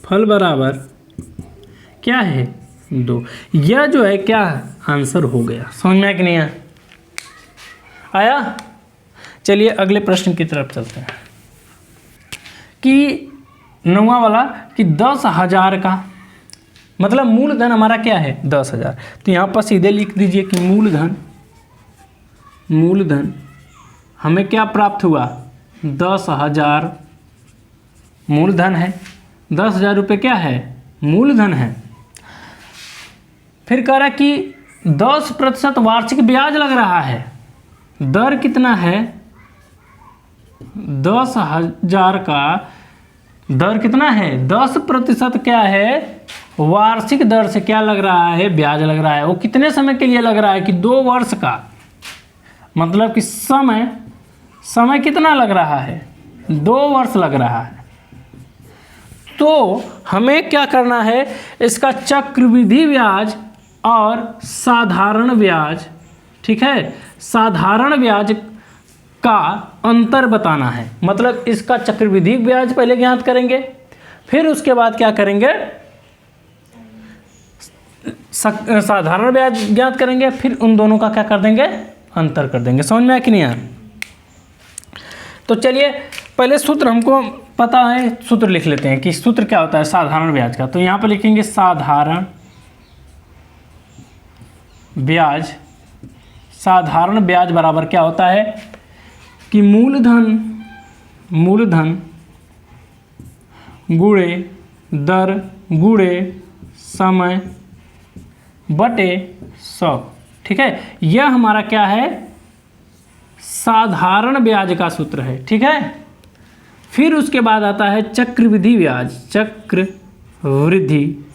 फल बराबर क्या है 2। यह जो है क्या आंसर हो गया। समझ में आया कि नहीं आया? चलिए अगले प्रश्न की तरफ चलते हैं कि 9वां वाला कि 10,000 का मतलब मूलधन हमारा क्या है 10,000। तो यहाँ पर सीधे लिख दीजिए कि मूलधन हमें क्या प्राप्त हुआ 10,000 मूलधन है। 10,000 रुपये क्या है मूलधन है। फिर कह रहा कि 10% वार्षिक ब्याज लग रहा है। दर कितना है 10,000 का दर कितना है 10% क्या है वार्षिक दर से क्या लग रहा है ब्याज लग रहा है। वो कितने समय के लिए लग रहा है कि 2 वर्ष का, मतलब कि समय कितना लग रहा है 2 वर्ष लग रहा है। तो हमें क्या करना है इसका चक्रवृद्धि ब्याज और साधारण ब्याज, ठीक है, साधारण ब्याज का अंतर बताना है। मतलब इसका चक्रवृद्धि ब्याज पहले ज्ञात करेंगे, फिर उसके बाद क्या करेंगे साधारण ब्याज ज्ञात करेंगे, फिर उन दोनों का क्या कर देंगे अंतर कर देंगे। समझ में आया कि नहीं आया? तो चलिए पहले सूत्र हमको पता है, सूत्र लिख लेते हैं कि सूत्र क्या होता है साधारण ब्याज का। तो यहाँ पर लिखेंगे साधारण ब्याज बराबर क्या होता है कि मूलधन गुणे दर गुणे समय बटे 100, ठीक है। यह हमारा क्या है साधारण ब्याज का सूत्र है, ठीक है। फिर उसके बाद आता है चक्रवृद्धि ब्याज, चक्रवृद्धि,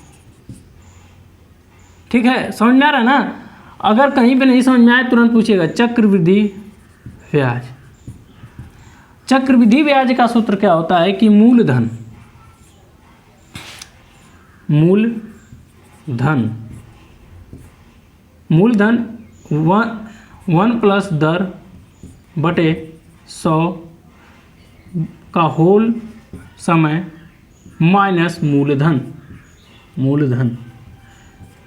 ठीक है। समझ में आ रहा है ना? अगर कहीं पे नहीं समझ में आए तुरंत पूछिएगा। चक्रवृद्धि ब्याज का सूत्र क्या होता है कि मूलधन 1 प्लस दर बटे 100 का होल समय माइनस मूलधन।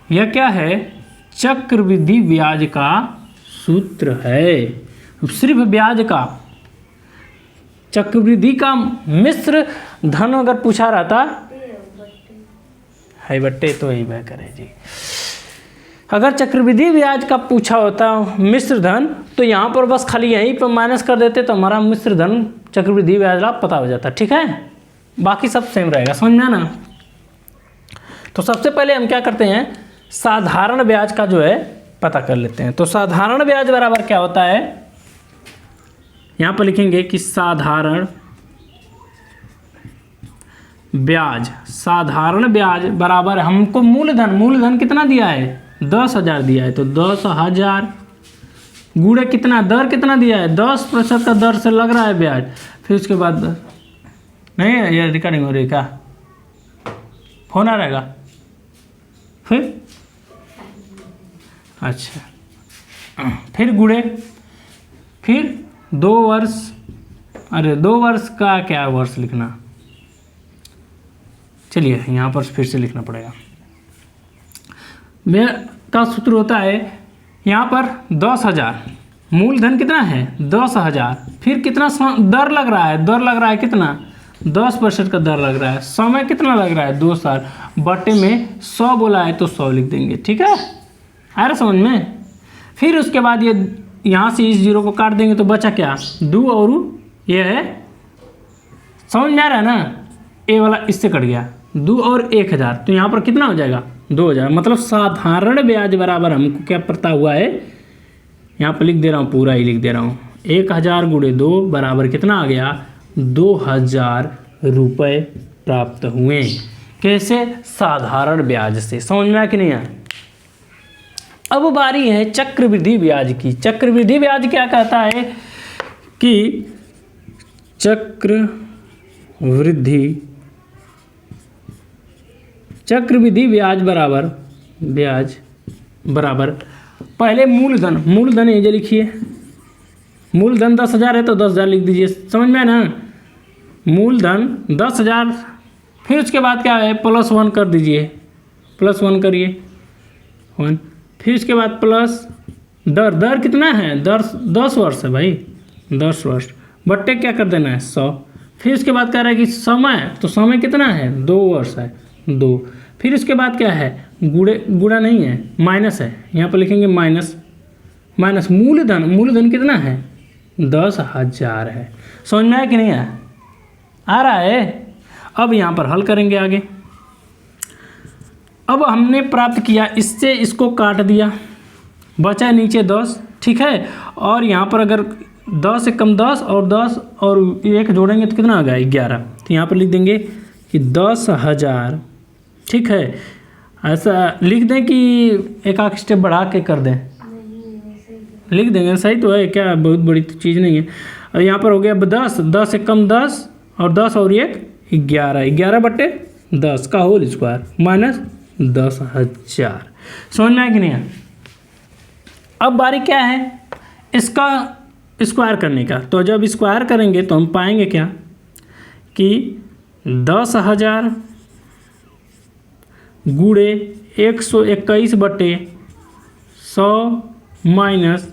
यह क्या है चक्रवृद्धि ब्याज का सूत्र है। सिर्फ ब्याज का, चक्रवृद्धि का मिश्र धन अगर पूछा रहता हाई बट्टे तो यही वह करे जी। अगर चक्रवृद्धि ब्याज का पूछा होता मिश्र धन तो यहाँ पर बस खाली यहीं पर माइनस कर देते तो हमारा मिश्र धन चक्रवृद्धि ब्याज लाभ पता हो जाता। ठीक है, बाकी सब सेम रहेगा, समझ में ना। तो सबसे पहले हम क्या करते हैं, साधारण ब्याज का जो है पता कर लेते हैं। तो साधारण ब्याज बराबर क्या होता है, यहाँ पर लिखेंगे कि साधारण ब्याज बराबर हमको मूलधन कितना दिया है, 10,000 दिया है, तो 10,000 गुणे कितना, दर कितना दिया है, 10% का दर से लग रहा है ब्याज। फिर उसके बाद नहीं है, ये रिकॉर्डिंग हो रही है क्या, फोन आ रहेगा फिर, अच्छा, फिर गुणे, फिर 2 वर्ष, अरे 2 वर्ष का क्या वर्ष लिखना, चलिए यहाँ पर फिर से लिखना पड़ेगा। ब्याज का सूत्र होता है यहाँ पर 10,000, मूलधन कितना है 10,000, फिर कितना दर लग रहा है, कितना 10% का दर लग रहा है, समय कितना लग रहा है 2 साल, बटे में 100 बोला है तो 100 लिख देंगे। ठीक है, आ रहा समझ में। फिर उसके बाद ये यहाँ से इस जीरो को काट देंगे तो बचा क्या, 2 और ये है, समझ में आ रहा है ना, ए वाला इससे कट गया, 2 और 1,000, तो यहाँ पर कितना हो जाएगा 2,000। मतलब साधारण ब्याज बराबर हमको क्या पता हुआ है, यहाँ पर लिख दे रहा हूँ, पूरा ही लिख दे रहा हूँ, 1,000 गुणे 2 बराबर कितना आ गया, 2,000 रुपये प्राप्त हुए। कैसे, साधारण ब्याज से। समझ में आया कि नहीं आया। अब बारी है चक्रवृद्धि ब्याज की। चक्रवृद्धि ब्याज क्या कहता है कि चक्रवृद्धि ब्याज बराबर पहले मूलधन ये जो लिखिए, मूलधन 10,000 है तो 10,000 लिख दीजिए, समझ में है ना। मूलधन 10,000, फिर उसके बाद क्या है, +1 कर दीजिए, +1 करिए 1, फिर उसके बाद प्लस दर कितना है, 10 वर्ष है भाई, 10 वर्ष बट्टे क्या कर देना है 100। फिर उसके बाद कह रहा है कि समय, तो समय कितना है 2 वर्ष है 2। फिर उसके बाद क्या है, गुणा नहीं है, माइनस है, यहाँ पर लिखेंगे माइनस मूलधन कितना है 10,000 है। समझ में आया कि नहीं आया, आ रहा है। अब यहाँ पर हल करेंगे आगे। अब हमने प्राप्त किया, इससे इसको काट दिया, बचा नीचे 10। ठीक है, और यहाँ पर अगर 10 से कम 10 और 10 और 1 जोड़ेंगे तो कितना आ गया 11। तो यहाँ पर लिख देंगे कि 10,000। ठीक है, ऐसा लिख दें कि एक आध स्टेप बढ़ा के कर दें, लिख देंगे, सही तो है क्या, बहुत बड़ी तो चीज़ नहीं है। और यहाँ पर हो गया 10 से कम 10 और 10 और 1 11 बट्टे 10 का होल स्क्वायर माइनस 10,000। समझ में आया कि नहीं है। अब बारी क्या है, इसका स्क्वायर करने का। तो जब स्क्वायर करेंगे तो हम पाएंगे क्या कि 10,000 गुणे 121 बटे 100 माइनस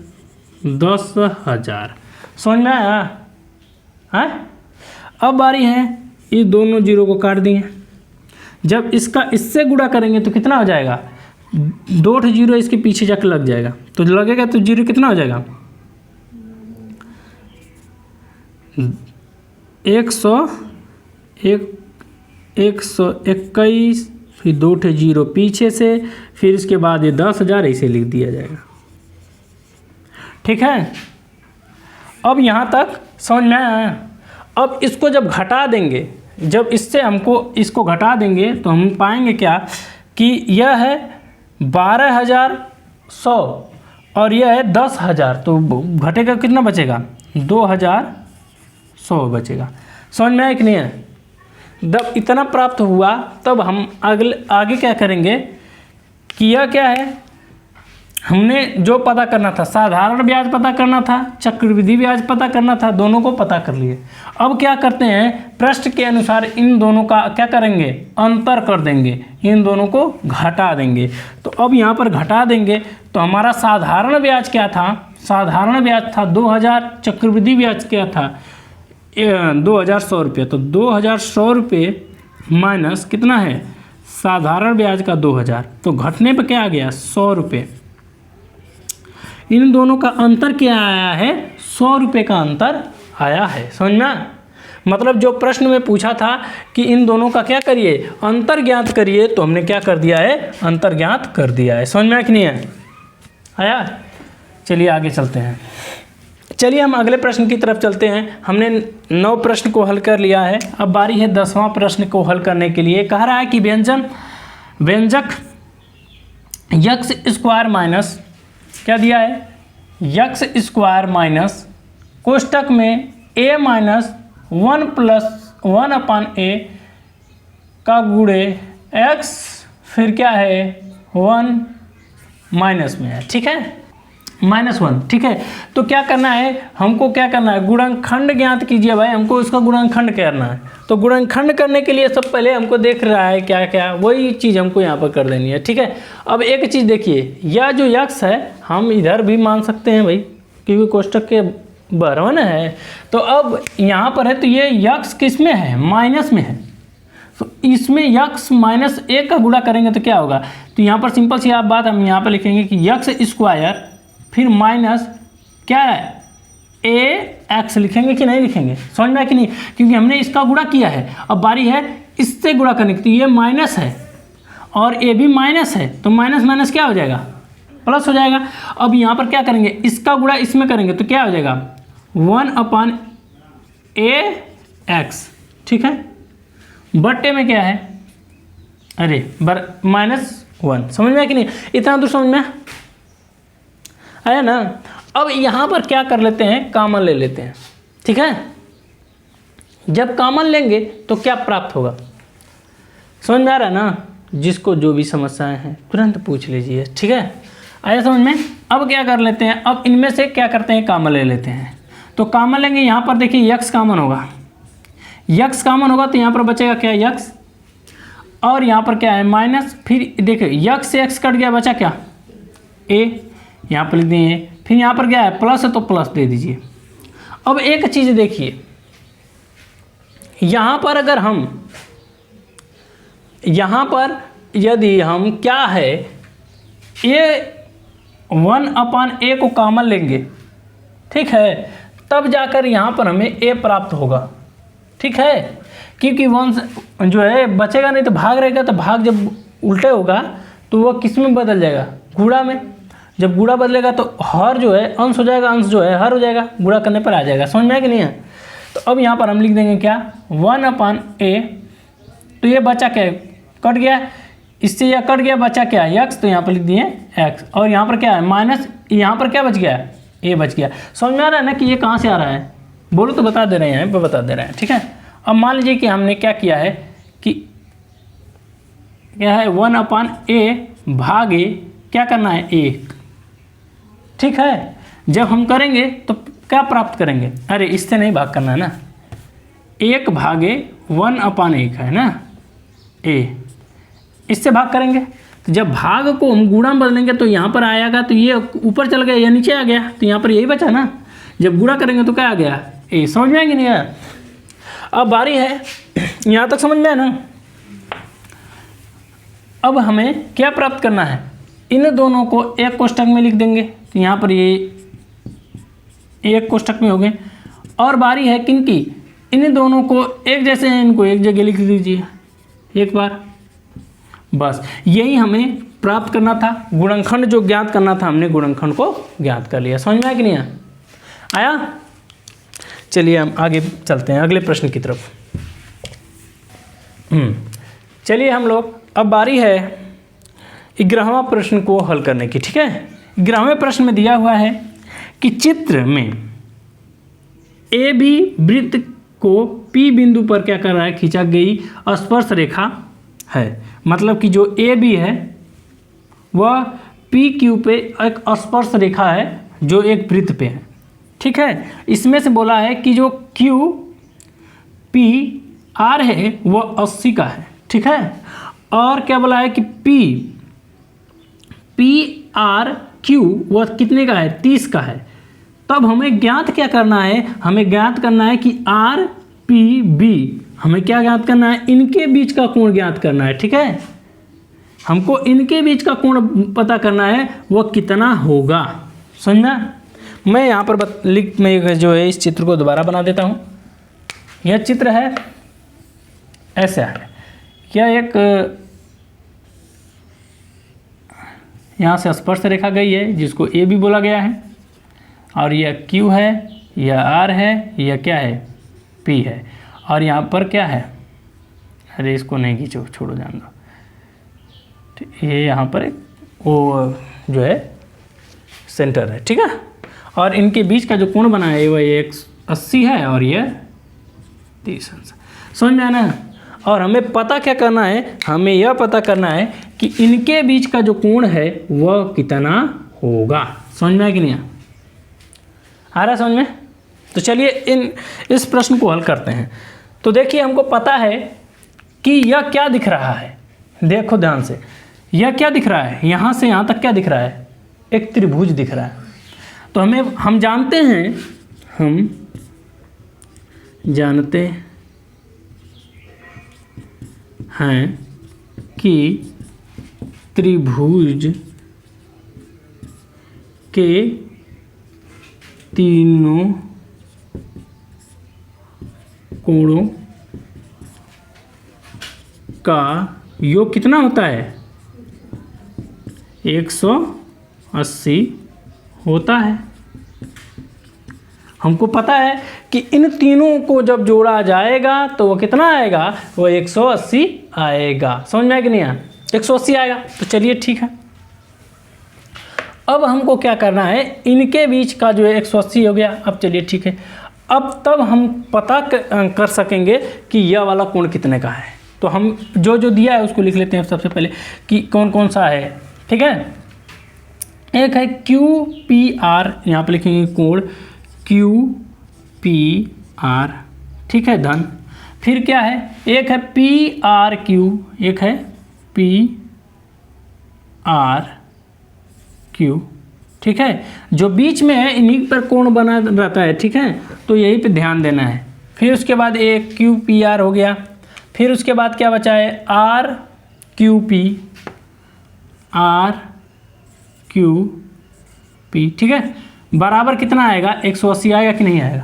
10,000। समझ में आया है। अब बारी है, ये दोनों जीरो को काट दिए, जब इसका इससे गुणा करेंगे तो कितना हो जाएगा, 2 जीरो इसके पीछे जाकर लग जाएगा, तो लगेगा तो जीरो कितना हो जाएगा 121, फिर 2 जीरो पीछे से, फिर इसके बाद ये 10,000 ऐसे लिख दिया जाएगा। ठीक है, अब यहाँ तक समझ में आया। अब इसको जब घटा देंगे, जब इससे हमको इसको घटा देंगे तो हम पाएंगे क्या कि यह है 12,100 और यह है 10,000, तो घटेगा कितना बचेगा 2,100 बचेगा। समझ में आया कि नहीं है। जब इतना प्राप्त हुआ तब हम आगे क्या करेंगे कि यह क्या है, हमने जो पता करना था, साधारण ब्याज पता करना था, चक्रवृद्धि ब्याज पता करना था, दोनों को पता कर लिए। अब क्या करते हैं, प्रश्न के अनुसार इन दोनों का क्या करेंगे, अंतर कर देंगे, इन दोनों को घटा देंगे। तो अब यहाँ पर घटा देंगे तो हमारा साधारण ब्याज क्या था, साधारण ब्याज था 2,000, चक्रवृद्धि ब्याज क्या था 2,100 रुपये। तो 2,100 रुपये माइनस कितना है साधारण ब्याज का 2000, तो घटने पे क्या आ गया 100 रुपये। इन दोनों का अंतर क्या आया है, 100 रुपये का अंतर आया है। समझ में आया? मतलब जो प्रश्न में पूछा था कि इन दोनों का क्या करिए, अंतर ज्ञात करिए, तो हमने क्या कर दिया है, अंतर ज्ञात कर दिया है। समझ में आया कि नहीं है? आया? चलिए आगे चलते हैं। चलिए हम अगले प्रश्न की तरफ चलते हैं। हमने 9 प्रश्न को हल कर लिया है, अब बारी है 10वां प्रश्न को हल करने के लिए। कह रहा है कि व्यंजक यक्स स्क्वायर माइनस, क्या दिया है, यक्स स्क्वायर माइनस कोष्टक में a minus 1 plus 1 upon a का गुणे x, फिर क्या है 1 माइनस में है, ठीक है, -1, ठीक है। तो क्या करना है हमको, क्या करना है, गुणनखंड ज्ञात कीजिए भाई, हमको इसका गुणनखंड करना है। तो गुणनखंड करने के लिए सब पहले हमको देख रहा है क्या क्या, वही चीज़ हमको यहाँ पर कर देनी है, ठीक है। अब एक चीज़ देखिए, यह जो यक्स है हम इधर भी मान सकते हैं भाई, क्योंकि कोष्टक के बराबर है। तो अब यहाँ पर है, तो ये यक्स किस में है, माइनस में है, तो इसमें यक्स माइनस a का गुणा करेंगे तो क्या होगा, तो यहाँ पर सिंपल सी आप बात हम यहाँ पर लिखेंगे कि यक्स स्क्वायर फिर माइनस क्या है a x लिखेंगे कि नहीं लिखेंगे, समझ में आया कि नहीं, क्योंकि हमने इसका गुणा किया है। अब बारी है इससे गुणा करने की, तो ये माइनस है और a भी माइनस है, तो माइनस माइनस क्या हो जाएगा, प्लस हो जाएगा। अब यहाँ पर क्या करेंगे, इसका गुणा इसमें करेंगे तो क्या हो जाएगा 1 अपान a x, ठीक है, बट्टे में क्या है, अरे -1, समझ में आया कि नहीं, इतना दूर समझ में आया ना। अब यहाँ पर क्या कर लेते हैं, कॉमन ले लेते हैं, ठीक है। जब कॉमन लेंगे तो क्या प्राप्त होगा, समझ में आ रहा है ना, जिसको जो भी समस्याएं हैं तुरंत पूछ लीजिए, ठीक है, आया समझ में। अब क्या कर लेते हैं, अब इनमें से क्या करते हैं, कॉमन ले लेते हैं। तो कॉमन लेंगे, यहाँ पर देखिए यक्स कॉमन होगा, यक्स कॉमन होगा तो यहाँ पर बचेगा क्या यक्स, और यहाँ पर क्या है माइनस, फिर देखिए यक्स से एक्स कट गया, बचा क्या a, यहाँ पर लिख दिए, फिर यहाँ पर क्या है प्लस है तो प्लस दे दीजिए। अब एक चीज़ देखिए, यहाँ पर अगर हम, यहाँ पर यदि हम क्या है a 1 अपान a को कॉमन लेंगे, ठीक है, तब जाकर यहाँ पर हमें a प्राप्त होगा, ठीक है, क्योंकि 1 जो है बचेगा नहीं तो भाग रहेगा, तो भाग जब उल्टे होगा तो वह किस में बदल जाएगा, गुणा में। जब गुणा बदलेगा तो हर जो है अंश हो जाएगा, अंश जो है हर हो जाएगा, गुणा करने पर आ जाएगा, समझ में आया कि नहीं है। तो अब यहाँ पर हम लिख देंगे क्या 1 अपान a, तो ये बचा क्या कट गया, इससे यह कट गया, बचा क्या यक्स, तो यहाँ पर लिख दिए x, और यहाँ पर क्या है माइनस, यहाँ पर क्या बच गया a बच गया। समझ में आ रहा है ना कि ये कहाँ से आ रहा है, बोलो तो बता दे रहे हैं, बता दे रहे हैं, ठीक है। अब मान लीजिए कि हमने क्या किया है कि क्या है 1 अपान a भागे क्या करना है a, ठीक है। जब हम करेंगे तो क्या प्राप्त करेंगे, अरे इससे नहीं भाग करना है ना, 1 भागे 1 अपान 1 है ना a, इससे भाग करेंगे। तो जब भाग को हम गुणा में बदलेंगे तो यहाँ पर आएगा, तो ये ऊपर चल गया या नीचे आ गया, तो यहाँ पर यही बचा ना, जब गुणा करेंगे तो क्या आ गया a, समझ में आएगी नहीं आया। अब बारी है, यहाँ तक समझ में आया ना। अब हमें क्या प्राप्त करना है, इन दोनों को एक कोष्टक में लिख देंगे, तो यहाँ पर ये एक कोष्टक में हो गए। और बारी है किनकी, इन दोनों को एक जैसे हैं, इनको एक जगह लिख दीजिए एक बार, बस यही हमें प्राप्त करना था। गुणनखंड जो ज्ञात करना था हमने गुणनखंड को ज्ञात कर लिया, समझ में आया कि नहीं आया। चलिए हम आगे चलते हैं अगले प्रश्न की तरफ। चलिए हम लोग, अब बारी है 11वां प्रश्न को हल करने की, ठीक है। 11वें प्रश्न में दिया हुआ है कि चित्र में ए बी वृत्त को P बिंदु पर क्या कर रहा है, खींचा गई स्पर्श रेखा है, मतलब कि जो ए बी है वह P Q पे एक स्पर्श रेखा है जो एक वृत्त पे है, ठीक है। इसमें से बोला है कि जो Q P R है वह 80 का है, ठीक है, और क्या बोला है कि P R Q वह कितने का है, 30 का है। तब हमें ज्ञात क्या करना है, हमें ज्ञात करना है कि R P B, हमें क्या ज्ञात करना है, इनके बीच का कोण ज्ञात करना है, ठीक है। हमको इनके बीच का कोण पता करना है, वो कितना होगा। समझना। मैं यहाँ पर मैं जो है इस चित्र को दोबारा बना देता हूँ। यह चित्र है, ऐसा है, क्या एक यहाँ से स्पर्श रेखा गई है जिसको ए भी बोला गया है, और यह Q है, यह R है, यह क्या है, P है, और यहाँ पर क्या है, अरे इसको नहीं खींचो, छोड़ो, जान दो। तो ये यहाँ पर एक वो जो है सेंटर है, ठीक है। और इनके बीच का जो कोण बना है वह 180 है और यह 30 अंश। समझ में आया ना। और हमें पता क्या करना है, हमें यह पता करना है कि इनके बीच का जो कोण है वह कितना होगा। समझ में आया कि नहीं आ रहा समझ में। तो चलिए इस प्रश्न को हल करते हैं। तो देखिए हमको पता है कि यह क्या दिख रहा है, देखो ध्यान से, यह क्या दिख रहा है, यहाँ से यहाँ तक क्या दिख रहा है, एक त्रिभुज दिख रहा है। तो हम जानते हैं कि त्रिभुज के तीनों कोणों का योग कितना होता है, 180 होता है। हमको पता है कि इन तीनों को जब जोड़ा जाएगा तो वो कितना आएगा, वो 180 आएगा। समझ में आया कि नहीं आया, 180 आएगा। तो चलिए ठीक है, अब हमको क्या करना है, इनके बीच का जो है 180 हो गया। अब चलिए ठीक है, अब तब हम पता कर सकेंगे कि यह वाला कोण कितने का है। तो हम जो दिया है उसको लिख लेते हैं सबसे पहले कि कौन कौन सा है, ठीक है। एक है QPR, यहाँ पे लिखेंगे कोण QPR, ठीक है, धन। फिर क्या है, एक है PRQ, एक है PRQ, ठीक है। जो बीच में है इन्हीं पर कोण बना रहता है, ठीक है, तो यही पे ध्यान देना है। फिर उसके बाद एक QPR हो गया। फिर उसके बाद क्या बचा है, RQP, ठीक है, बराबर कितना आएगा, 180 आएगा कि नहीं आएगा।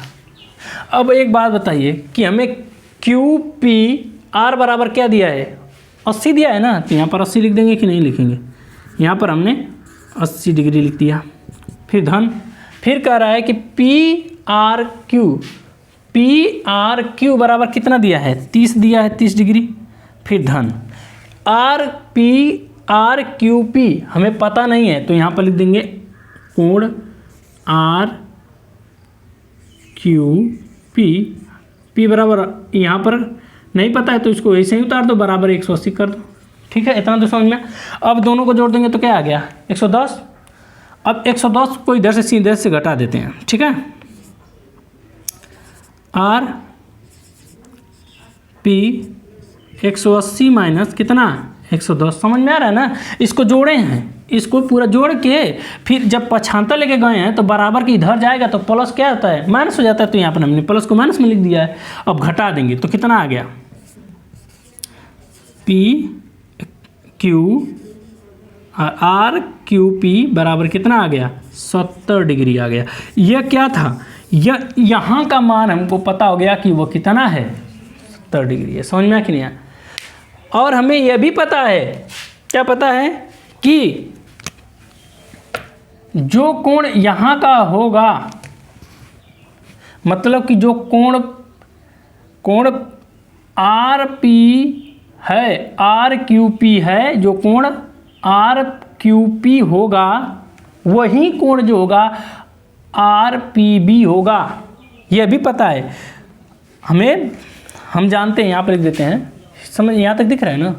अब एक बात बताइए कि हमें QPR बराबर क्या दिया है, 80 दिया है ना, तो यहाँ पर 80 लिख देंगे कि नहीं लिखेंगे, यहाँ पर हमने 80 डिग्री लिख दिया। फिर धन, फिर कह रहा है कि PRQ बराबर कितना दिया है, 30 दिया है, 30 डिग्री। फिर धन RQP हमें पता नहीं है, तो यहाँ पर लिख देंगे कोण RQP, P बराबर यहाँ पर नहीं पता है तो इसको ऐसे ही उतार दो, बराबर 180 कर दो, ठीक है। इतना तो समझ में। अब दोनों को जोड़ देंगे तो क्या आ गया, 110। अब 110 को इधर से सीधे से घटा देते हैं, ठीक है। RP 180 माइनस कितना, 110। समझ में आ रहा है ना। इसको जोड़े हैं, इसको पूरा जोड़ के फिर जब पक्षांतर लेके गए हैं तो बराबर के इधर जाएगा तो प्लस क्या होता है, माइनस हो जाता है। तो यहाँ पर हमने प्लस को माइनस में लिख दिया है। अब घटा देंगे तो कितना आ गया, PQ RQP बराबर कितना आ गया, 70 डिग्री आ गया। यह क्या था, यह यहाँ का मान हमको पता हो गया कि वो कितना है, 70 डिग्री है। समझ में आया कि नहीं आया। और हमें यह भी पता है, क्या पता है, कि जो कोण यहाँ का होगा, मतलब कि जो कोण RP है, RQP है, जो कोण RQP होगा वही कोण जो होगा RPB होगा। यह भी पता है हमें, हम जानते हैं। यहाँ पर लिख देते हैं, समझ यहाँ तक दिख रहा है ना,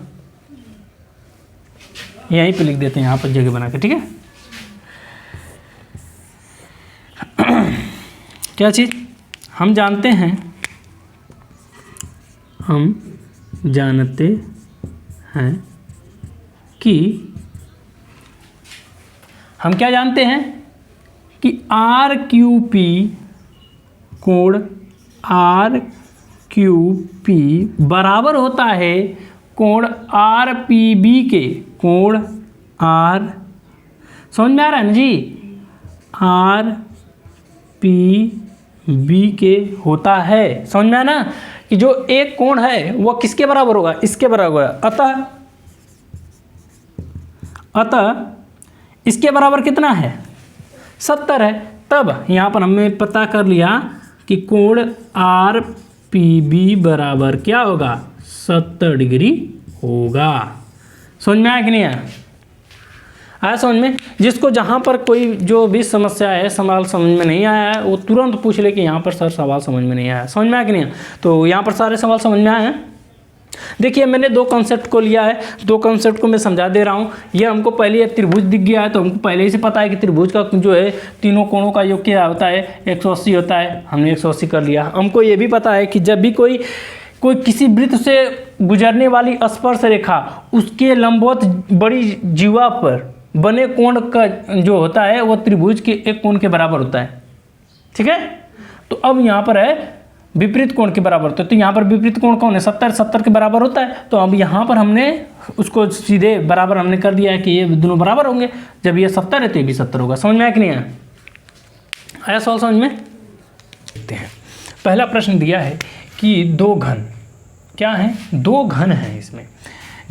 यहीं पे लिख देते हैं, यहाँ पर जगह बना के, ठीक है। क्या चीज़ हम जानते हैं, कि हम क्या जानते हैं कि RQP कोण RQP बराबर होता है कोण RPB के। कोण आर, समझ में आ रहा है ना जी, आर पी बी के होता है। समझ में आया ना कि जो एक कोण है वह किसके बराबर होगा, इसके बराबर होगा। अतः इसके बराबर कितना है, 70 है। तब यहाँ पर हमने पता कर लिया कि कोण आर पी बी बराबर क्या होगा, 70 डिग्री होगा। समझ में आया कि नहीं आया समझ में। जिसको जहाँ पर कोई जो भी समस्या है, सवाल समझ में नहीं आया है, वो तुरंत पूछ ले कि यहाँ पर सर सवाल समझ में नहीं आया। समझ में आया कि नहीं आया। तो यहाँ पर सारे सवाल समझ में आए हैं। देखिए मैंने दो कॉन्सेप्ट को लिया है, दो कॉन्सेप्ट को मैं समझा दे रहा हूँ। ये हमको पहले एक त्रिभुज दिख गया है, तो हमको पहले ही से पता है कि त्रिभुज का जो है तीनों कोणों का योग क्या होता है, 180 होता है। हमने 180 कर लिया। हमको ये भी पता है कि जब भी कोई किसी वृत्त से गुजरने वाली स्पर्श रेखा उसके लंबवत बड़ी जीवा पर बने कोण का जो होता है वो त्रिभुज के एक कोण के बराबर होता है। ठीक है। तो अब यहाँ पर है विपरीत कोण के बराबर होता है। तो यहाँ पर विपरीत कोण कौन है, 70 के बराबर होता है। तो अब यहाँ पर हमने उसको सीधे बराबर हमने कर दिया है कि ये दोनों बराबर होंगे। जब ये 70 है तो ये भी 70 होगा। समझ में आया कि नहीं आया, आया सवाल समझ में। देखते हैं पहला प्रश्न दिया है कि दो घन क्या है, दो घन हैं इसमें,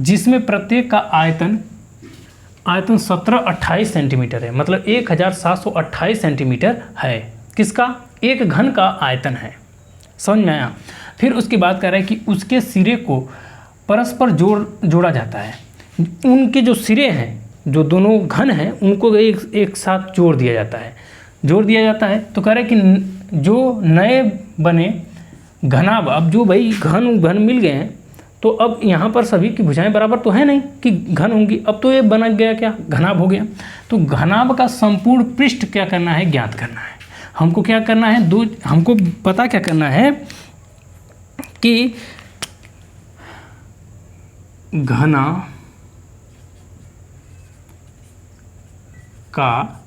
जिसमें प्रत्येक का आयतन 1728 सेंटीमीटर है, मतलब 1728 सेंटीमीटर है। किसका, एक घन का आयतन है। समझ में आया। फिर उसकी बात कर रहा है कि उसके सिरे को परस्पर जोड़ा जाता है। उनके जो सिरे हैं, जो दोनों घन हैं, उनको एक साथ जोड़ दिया जाता है। तो कह रहे हैं कि जो नए बने घनाभ, अब जो भाई घन मिल गए हैं, तो अब यहाँ पर सभी की भुजाएं बराबर तो है नहीं कि घन होंगी। अब तो ये बना गया क्या, घनाभ हो गया। तो घनाभ का संपूर्ण पृष्ठ क्या करना है, ज्ञात करना है। हमको क्या करना है, हमको पता क्या करना है कि घना का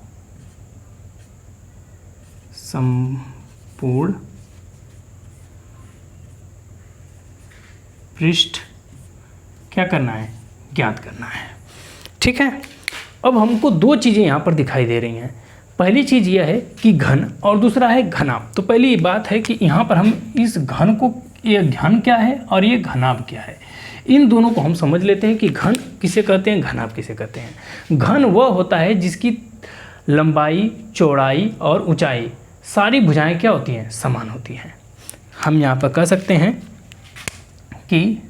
संपूर्ण पृष्ठ क्या करना है, ज्ञात करना है। ठीक है। अब हमको दो चीज़ें यहाँ पर दिखाई दे रही हैं। पहली चीज़ यह है कि घन और दूसरा है घनाभ। तो पहली बात है कि यहाँ पर हम इस घन को, ये घन क्या है और ये घनाभ क्या है, इन दोनों को हम समझ लेते हैं कि घन किसे कहते हैं, घनाभ किसे कहते हैं। घन वह होता है जिसकी लंबाई, चौड़ाई और ऊंचाई सारी भुजाएं क्या होती हैं, समान होती हैं। हम यहाँ पर कह सकते हैं कि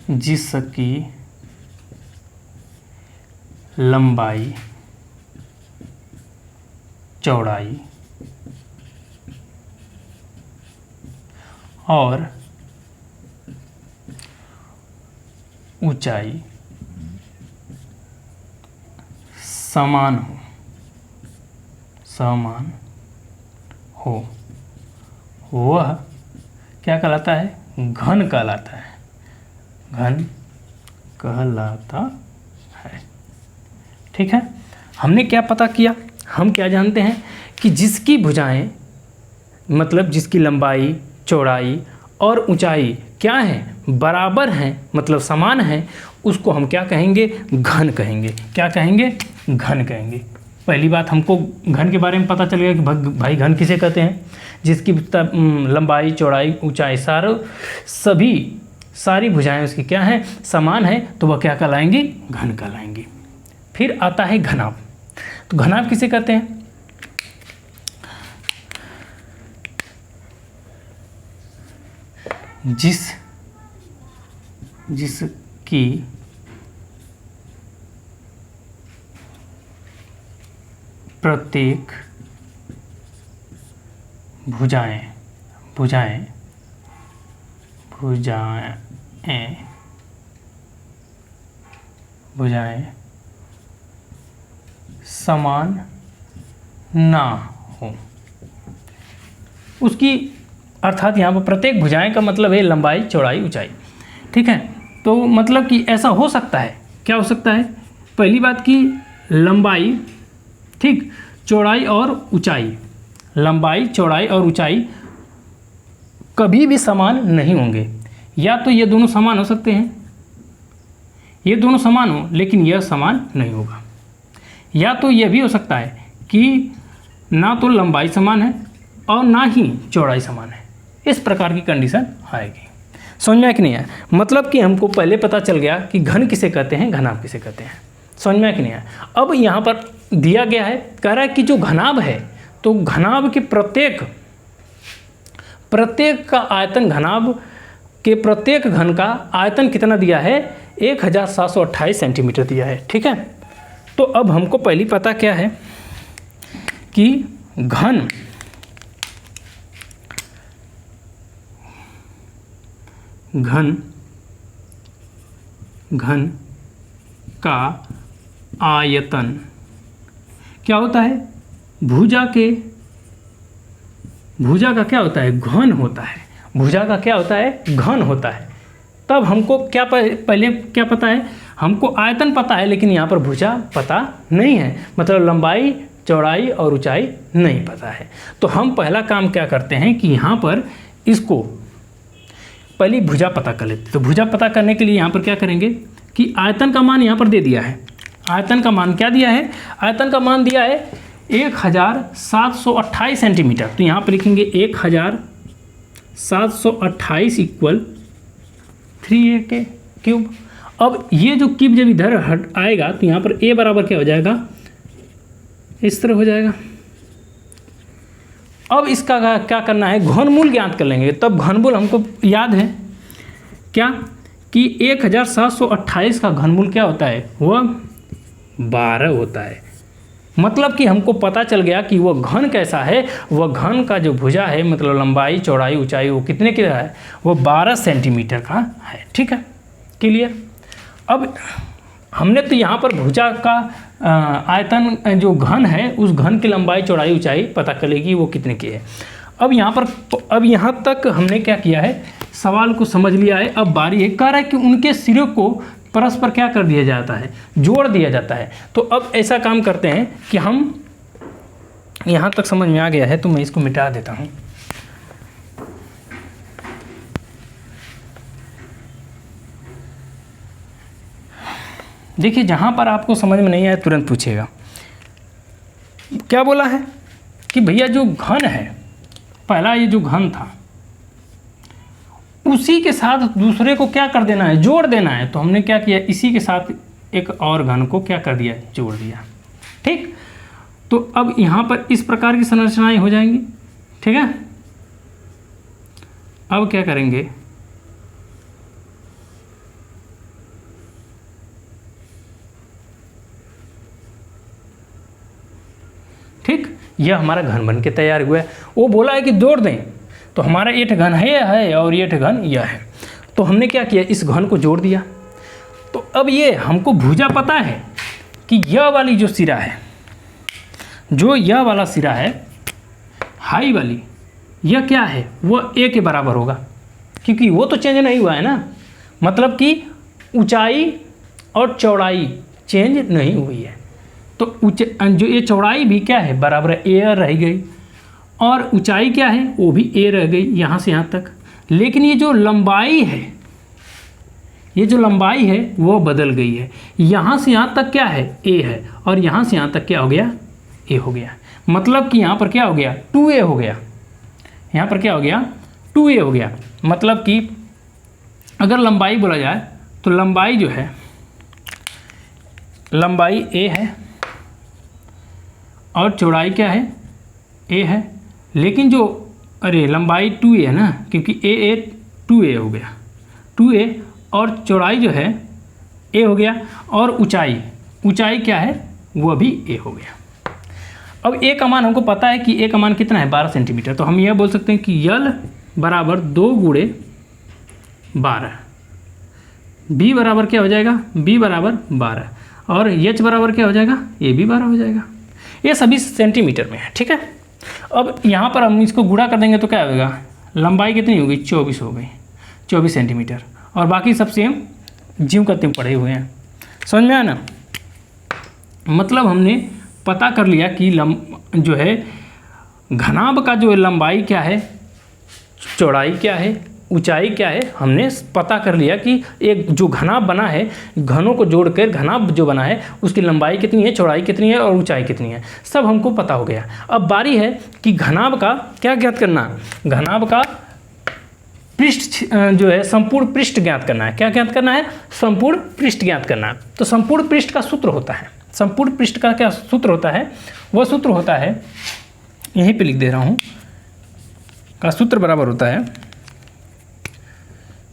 जिसकी लंबाई, चौड़ाई और ऊंचाई समान हो, वह क्या कहलाता है, घन कहलाता है। घन कहलाता है। ठीक है। हमने क्या पता किया, हम क्या जानते हैं कि जिसकी भुजाएं, मतलब जिसकी लंबाई, चौड़ाई और ऊंचाई क्या है, बराबर हैं, मतलब समान हैं, उसको हम क्या कहेंगे, घन कहेंगे। क्या कहेंगे, घन कहेंगे। पहली बात हमको घन के बारे में पता चल गया कि भाई घन किसे कहते हैं, जिसकी लंबाई, चौड़ाई, ऊंचाई सारी भुजाएं उसकी क्या हैं, समान है, तो वह क्या कहलाएंगी, घन कहलाएंगी। फिर आता है घनाभ। तो घनाभ किसे कहते हैं, जिसकी प्रत्येक भुजाएं समान ना हो। उसकी अर्थात यहाँ पर प्रत्येक भुजाएं का मतलब है लंबाई, चौड़ाई, ऊंचाई। ठीक है। तो मतलब कि ऐसा हो सकता है, क्या हो सकता है, पहली बात की लंबाई, ठीक, चौड़ाई और ऊंचाई, लंबाई, चौड़ाई और ऊंचाई कभी भी समान नहीं होंगे। या तो ये दोनों समान हो सकते हैं ये दोनों समान हो लेकिन यह समान नहीं होगा। या तो यह भी हो सकता है कि ना तो लंबाई समान है और ना ही चौड़ाई समान है, इस प्रकार की कंडीशन आएगी। समझ में आया कि नहीं आया? मतलब कि हमको पहले पता चल गया कि घन किसे कहते हैं, घनाभ किसे कहते हैं। समझ में आया कि नहीं आया? अब यहाँ पर दिया गया है, कह रहा है कि जो घनाभ है तो घनाभ के प्रत्येक का आयतन, घनाभ के प्रत्येक घन का आयतन कितना दिया है, 1728 सेंटीमीटर दिया है। ठीक है, तो अब हमको पहली पता क्या है कि घन का आयतन क्या होता है, भुजा का क्या होता है, घन होता है। भुजा का क्या होता है, घन होता है। तब हमको क्या पहले क्या पता है, हमको आयतन पता है लेकिन यहाँ पर भुजा पता नहीं है, मतलब लंबाई, चौड़ाई और ऊंचाई नहीं पता है। तो हम पहला काम क्या करते हैं कि यहाँ पर इसको पहले भुजा पता कर लेते। तो भुजा पता करने के लिए यहाँ पर क्या करेंगे कि आयतन का मान यहाँ पर दे दिया है। आयतन का मान क्या दिया है, आयतन का मान दिया है 1728 सेंटीमीटर। तो यहाँ पर लिखेंगे 1728 इक्वल 3a के क्यूब। अब ये जो क्यूब जब इधर हट आएगा तो यहाँ पर a बराबर क्या हो जाएगा, इस तरह हो जाएगा। अब इसका क्या करना है, घनमूल ज्ञात कर लेंगे। तब घनमूल हमको याद है क्या कि 1728 का घनमूल क्या होता है, वह 12 होता है। मतलब कि हमको पता चल गया कि वह घन कैसा है, वह घन का जो भुजा है, मतलब लंबाई, चौड़ाई, ऊंचाई, वो कितने का है, वो 12 सेंटीमीटर का है। ठीक है, क्लियर। अब हमने तो यहाँ पर भुजा का आयतन जो घन है, उस घन की लंबाई, चौड़ाई, ऊंचाई पता चलेगी वो कितने की है। अब यहाँ तक हमने क्या किया है, सवाल को समझ लिया है। अब बारी है, कह रहा है कि उनके सिरों को परस्पर क्या कर दिया जाता है, जोड़ दिया जाता है। तो अब ऐसा काम करते हैं कि हम, यहाँ तक समझ में आ गया है तो मैं इसको मिटा देता हूँ। देखिए, जहाँ पर आपको समझ में नहीं आया तुरंत पूछिएगा। क्या बोला है कि भैया जो घन है, पहला ये जो घन था उसी के साथ दूसरे को क्या कर देना है, जोड़ देना है। तो हमने क्या किया, इसी के साथ एक और घन को क्या कर दिया, जोड़ दिया। ठीक, तो अब यहाँ पर इस प्रकार की संरचनाएं हो जाएंगी। ठीक है, अब क्या करेंगे, ठीक, यह हमारा घन बन के तैयार हुआ है। वो बोला है कि जोड़ दें, तो हमारा ये घन है और ये घन यह है। तो हमने क्या किया, इस घन को जोड़ दिया। तो अब ये हमको भुजा पता है कि यह वाली जो सिरा है, जो यह वाला सिरा है हाई वाली, यह क्या है, वह a के बराबर होगा, क्योंकि वो तो चेंज नहीं हुआ है ना। मतलब कि ऊंचाई और चौड़ाई चेंज नहीं हुई है। तो जो ये चौड़ाई भी क्या है, बराबर a रह गई, और ऊंचाई क्या है, वो भी a रह गई यहाँ से यहाँ तक। लेकिन ये जो लंबाई है, ये जो लंबाई है वो बदल गई है। यहाँ से यहाँ तक क्या है, a है, और यहाँ से यहाँ तक क्या हो गया, a हो गया। मतलब कि यहाँ पर क्या हो गया, 2a हो गया। यहाँ पर क्या हो गया, 2a हो गया। मतलब कि अगर लंबाई बोला जाए तो लंबाई जो है, लंबाई a है और चौड़ाई क्या है, a है। लेकिन जो लंबाई 2a है ना, क्योंकि a 2a हो गया, 2a, और चौड़ाई जो है a हो गया, और ऊंचाई क्या है, वह भी a हो गया। अब a का मान हमको पता है कि a का मान कितना है, 12 सेंटीमीटर। तो हम यह बोल सकते हैं कि L बराबर 2 गुणे 12, B बराबर क्या हो जाएगा, B बराबर 12, और H बराबर क्या हो जाएगा, ये भी 12 हो जाएगा। ये सभी सेंटीमीटर में है। ठीक है, अब यहाँ पर हम इसको गुणा कर देंगे तो क्या होगा, लंबाई कितनी होगी, 24 हो गई, 24 सेंटीमीटर, और बाकी सब सेम ज्यों का त्यों पड़े हुए हैं। समझ में आया ना। मतलब हमने पता कर लिया कि जो है घनाभ का जो लंबाई क्या है, चौड़ाई क्या है, ऊंचाई क्या है हमने पता कर लिया कि एक जो घनाभ बना है, घनों को जोड़कर घनाभ जो बना है उसकी लंबाई कितनी है, चौड़ाई कितनी है और ऊंचाई कितनी है, सब हमको पता हो गया। अब बारी है कि घनाभ का क्या ज्ञात करना, घनाभ का पृष्ठ जो है संपूर्ण पृष्ठ ज्ञात करना है। क्या ज्ञात करना है, संपूर्ण पृष्ठ ज्ञात करना है। तो संपूर्ण पृष्ठ का सूत्र होता है, संपूर्ण पृष्ठ का क्या सूत्र होता है, वह सूत्र होता है, यहीं पे लिख दे रहा हूँ, का सूत्र बराबर होता है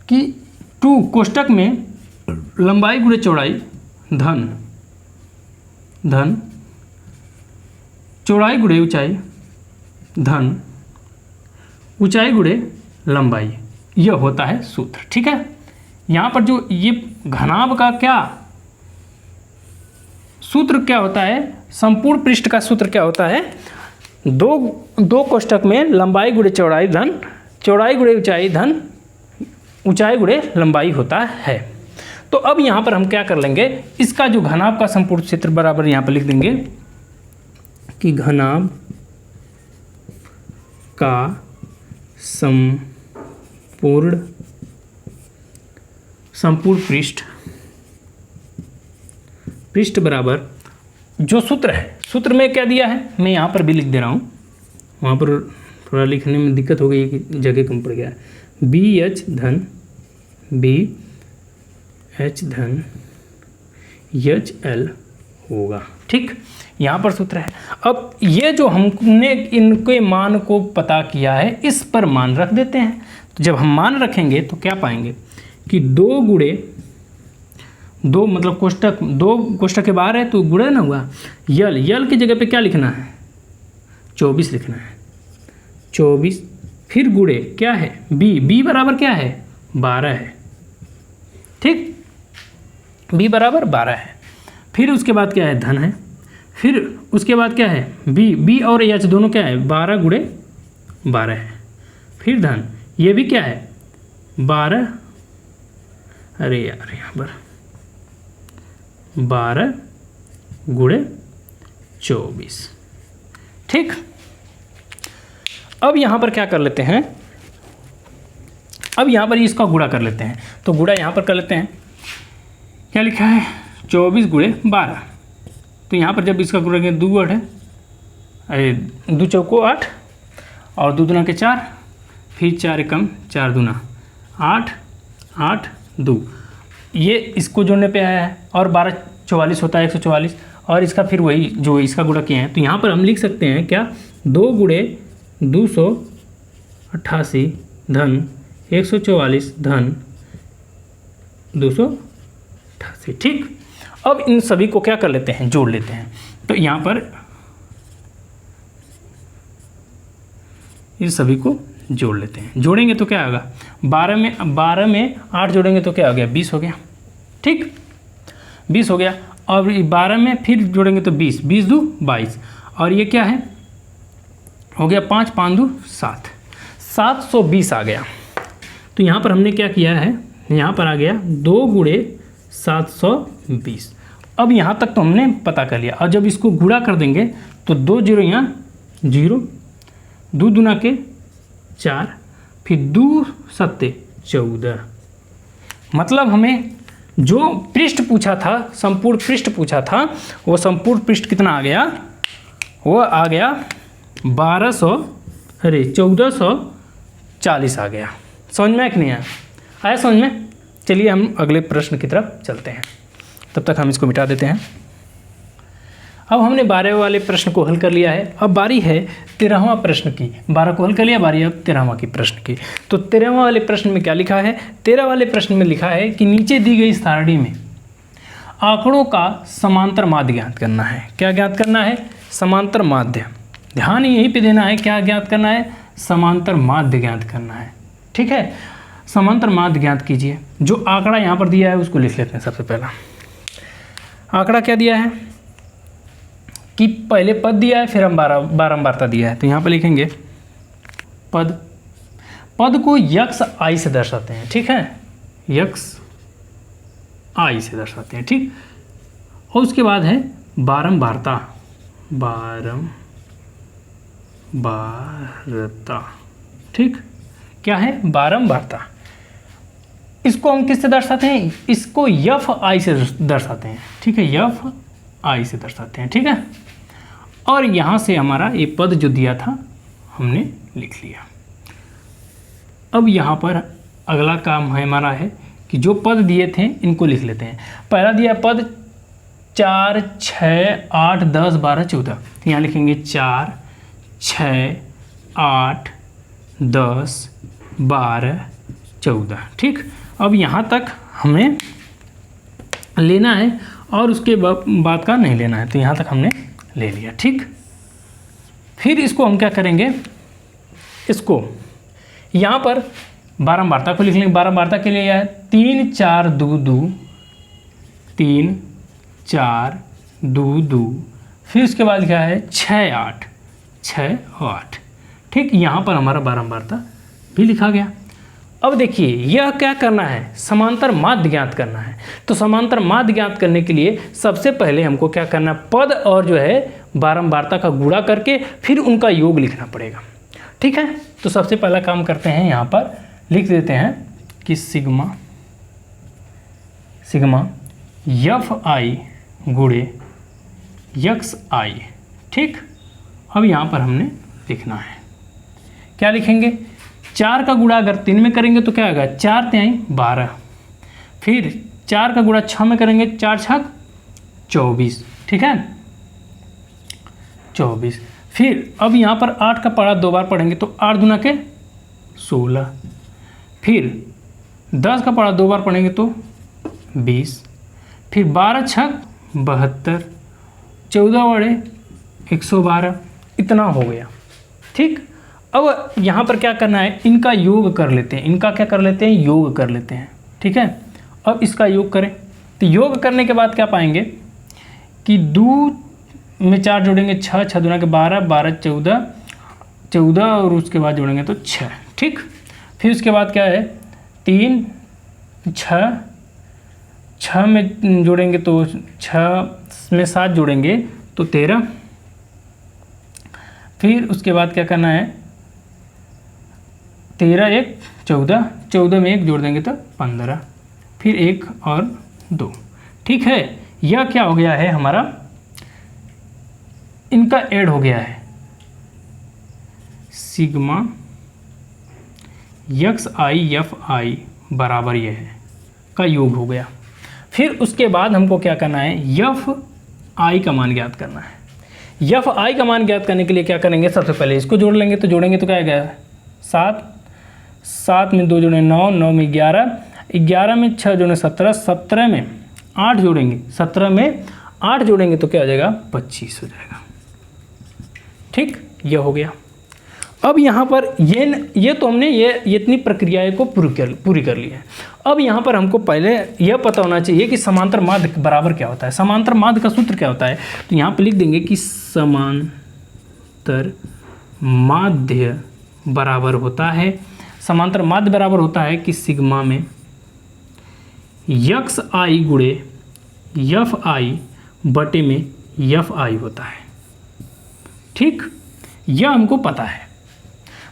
कि 2 कोष्टक में लंबाई गुणे चौड़ाई धन चौड़ाई गुणे ऊंचाई धन ऊंचाई गुणे लंबाई, यह होता है सूत्र। ठीक है, यहाँ पर जो ये घनाभ का क्या सूत्र क्या होता है, संपूर्ण पृष्ठ का सूत्र क्या होता है, दो कोष्टक में लंबाई गुणे चौड़ाई धन चौड़ाई गुणे ऊंचाई धन ऊंचाई गुणे लंबाई होता है। तो अब यहाँ पर हम क्या कर लेंगे, इसका जो घनाभ का संपूर्ण क्षेत्र बराबर यहाँ पर लिख देंगे कि घनाभ का संपूर्ण पृष्ठ बराबर जो सूत्र है, सूत्र में क्या दिया है मैं यहाँ पर भी लिख दे रहा हूँ, वहाँ पर थोड़ा लिखने में दिक्कत हो गई कि जगह कम पड़ गया है, BH धन HL होगा। ठीक, यहाँ पर सूत्र है। अब ये जो हमने इनके मान को पता किया है, इस पर मान रख देते हैं। तो जब हम मान रखेंगे तो क्या पाएंगे कि 2 गुणे 2 मतलब कोष्टक 2 कोष्टक के बाहर है तो गुणे ना हुआ, यल की जगह पे क्या लिखना है, 24 लिखना है, 24 फिर गुणे क्या है बी बराबर क्या है 12 है। ठीक, बी बराबर 12 है। फिर उसके बाद क्या है धन है, फिर उसके बाद क्या है बी और एच दोनों क्या है 12 गुणे 12 है, फिर धन ये भी क्या है 12, अरे यार यहाँ पर 12 गुणे 24। ठीक, अब यहाँ पर क्या कर लेते हैं, अब यहाँ पर इसका गुणा कर लेते हैं। तो गुणा यहाँ पर कर लेते हैं, क्या लिखा है 24 गुणे 12। तो यहाँ पर जब इसका गुणा करेंगे 2 8 है, अरे 2 चौको 8 और 2 दूना के 4, फिर 4 एकम 4 दूना 8 8 2, ये इसको जोड़ने पे आया है और 12 44 होता है 144, और इसका फिर वही जो इसका गुणा किए हैं। तो यहाँ पर हम लिख सकते हैं क्या 2 गुणे 288 धन 144 धन 288। ठीक, अब इन सभी को क्या कर लेते हैं, जोड़ लेते हैं। तो यहाँ पर इन सभी को जोड़ लेते हैं, जोड़ेंगे तो क्या होगा 12 में 8 जोड़ेंगे तो क्या हो गया 20 हो गया। ठीक, 20 हो गया, और 12 में फिर जोड़ेंगे तो 20 20 2 22, और ये क्या है हो गया 5 5 2 7, 720 आ गया। तो यहाँ पर हमने क्या किया है, यहाँ पर आ गया 2 गुणे 720। अब यहाँ तक तो हमने पता कर लिया, और जब इसको गुणा कर देंगे तो 2 0 यहाँ 0, 2 दूना के 4, फिर 2 7 14। मतलब हमें जो पृष्ठ पूछा था, संपूर्ण पृष्ठ पूछा था, वो संपूर्ण पृष्ठ कितना आ गया, वो आ गया 1440 आ गया। समझ में कि नहीं आया समझ में? चलिए हम अगले प्रश्न की तरफ चलते हैं, तब तक हम इसको मिटा देते हैं। अब हमने 12 वाले प्रश्न को हल कर लिया है, अब बारी है 13वां प्रश्न की। 12 को हल कर लिया, बारी अब 13वां की प्रश्न की। तो 13वां वाले प्रश्न में क्या लिखा है, 13 वाले प्रश्न में लिखा है कि नीचे दी गई सारणी में आंकड़ों का समांतर माध्य ज्ञात करना है। क्या ज्ञात करना है, समांतर माध्य। ध्यान यहीं पे देना है, क्या ज्ञात करना है, समांतर माध्य ज्ञात करना है। ठीक है, समांतर माध्य ज्ञात कीजिए। जो आंकड़ा यहाँ पर दिया है उसको लिख लेते हैं। सबसे पहला आंकड़ा क्या दिया है कि पहले पद दिया है, फिर हम बारंबारता दिया है। तो यहाँ पर लिखेंगे पद को यक्स आई से दर्शाते हैं। ठीक है, यक्स आई से दर्शाते हैं। ठीक, और उसके बाद है बारंबारता, बारंबारता। ठीक, क्या है, बारंबारता। इसको हम किससे दर्शाते हैं, इसको यफ आई से दर्शाते हैं, ठीक है, यफ आई से दर्शाते हैं, ठीक है। और यहाँ से हमारा ये पद जो दिया था हमने लिख लिया। अब यहाँ पर अगला काम है हमारा है कि जो पद दिए थे इनको लिख लेते हैं। पहला दिया पद 4, 6, 8, 10, 12, 14, तो यहाँ लिखेंगे 4, 6, 8, 10, 12, 14, ठीक। अब यहाँ तक हमें लेना है और उसके बाद का नहीं लेना है, तो यहाँ तक हमने ले लिया, ठीक। फिर इसको हम क्या करेंगे, इसको यहाँ पर बारंबारता को लिख लेंगे। बारंबारता के लिए यह है 3, 4, 2, 2, 3, 4, 2, 2, फिर उसके बाद क्या है 6, 8, 6 और 8, ठीक। यहाँ पर हमारा बारंबारता भी लिखा गया। अब देखिए यह क्या करना है, समांतर माध्य ज्ञात करना है। तो समांतर माध्य ज्ञात करने के लिए सबसे पहले हमको क्या करना है, पद और जो है बारंबारता का गुणा करके फिर उनका योग लिखना पड़ेगा, ठीक है। तो सबसे पहला काम करते हैं, यहाँ पर लिख देते हैं कि सिग्मा यफ आई गुणे यक्स आई, ठीक। अब यहाँ पर हमने लिखना है, क्या लिखेंगे, 4 का गुणा अगर 3 में करेंगे तो क्या होगा, 4 तिहाई 12, फिर 4 का गुणा 6 में करेंगे, 4 छक 24, ठीक है, 24। फिर अब यहाँ पर 8 का पढ़ा 2 बार पढ़ेंगे तो 8 दूना के 16, फिर 10 का पढ़ा 2 बार पढ़ेंगे तो 20, फिर 12 छक 72, 14 बड़े 112, इतना हो गया, ठीक। अब यहाँ पर क्या करना है, इनका योग कर लेते हैं, इनका क्या कर लेते हैं, योग कर लेते हैं, ठीक है। अब इसका योग करें तो योग करने के बाद क्या पाएंगे कि 2 में 4 जोड़ेंगे 6, 6 दूना के 12, 12 14, 14 और उसके बाद जोड़ेंगे तो 6, ठीक। फिर उसके बाद क्या है 3, 6, 6 में जोड़ेंगे तो 6 में 7 जोड़ेंगे तो 13, फिर उसके बाद क्या करना है 13, 1, 14, 14 में 1 जोड़ देंगे तो 15, फिर 1 और 2, ठीक है। यह क्या हो गया है हमारा, इनका ऐड हो गया है, sigma x I F I बराबर यह है का योग हो गया। फिर उसके बाद हमको क्या करना है, यफ आई का मान ज्ञात करना है। यफ आई का मान ज्ञात करने के लिए क्या करेंगे, सबसे पहले इसको जोड़ लेंगे, तो जोड़ेंगे तो क्या आएगा 7, 7 में 2 जोड़े 9, 9 में 11, 11 में 6 जोड़े 17, 17 में 8 जोड़ेंगे, 17 में 8 जोड़ेंगे तो क्या हो जाएगा 25 हो जाएगा, ठीक। यह हो गया। अब यहाँ पर ये तो हमने ये इतनी प्रक्रियाएं को पूरी कर ली है। अब यहाँ पर हमको पहले यह पता होना चाहिए कि समांतर माध्य बराबर क्या होता है। समांतर माध्य का सूत्र क्या होता है, तो यहाँ पर लिख देंगे कि समांतर माध्य बराबर होता है, समांतर माध्य बराबर होता है कि सिग्मा में यक्स आई गुणे यफ आई बटे में यफ आई होता है, ठीक। यह हमको पता है,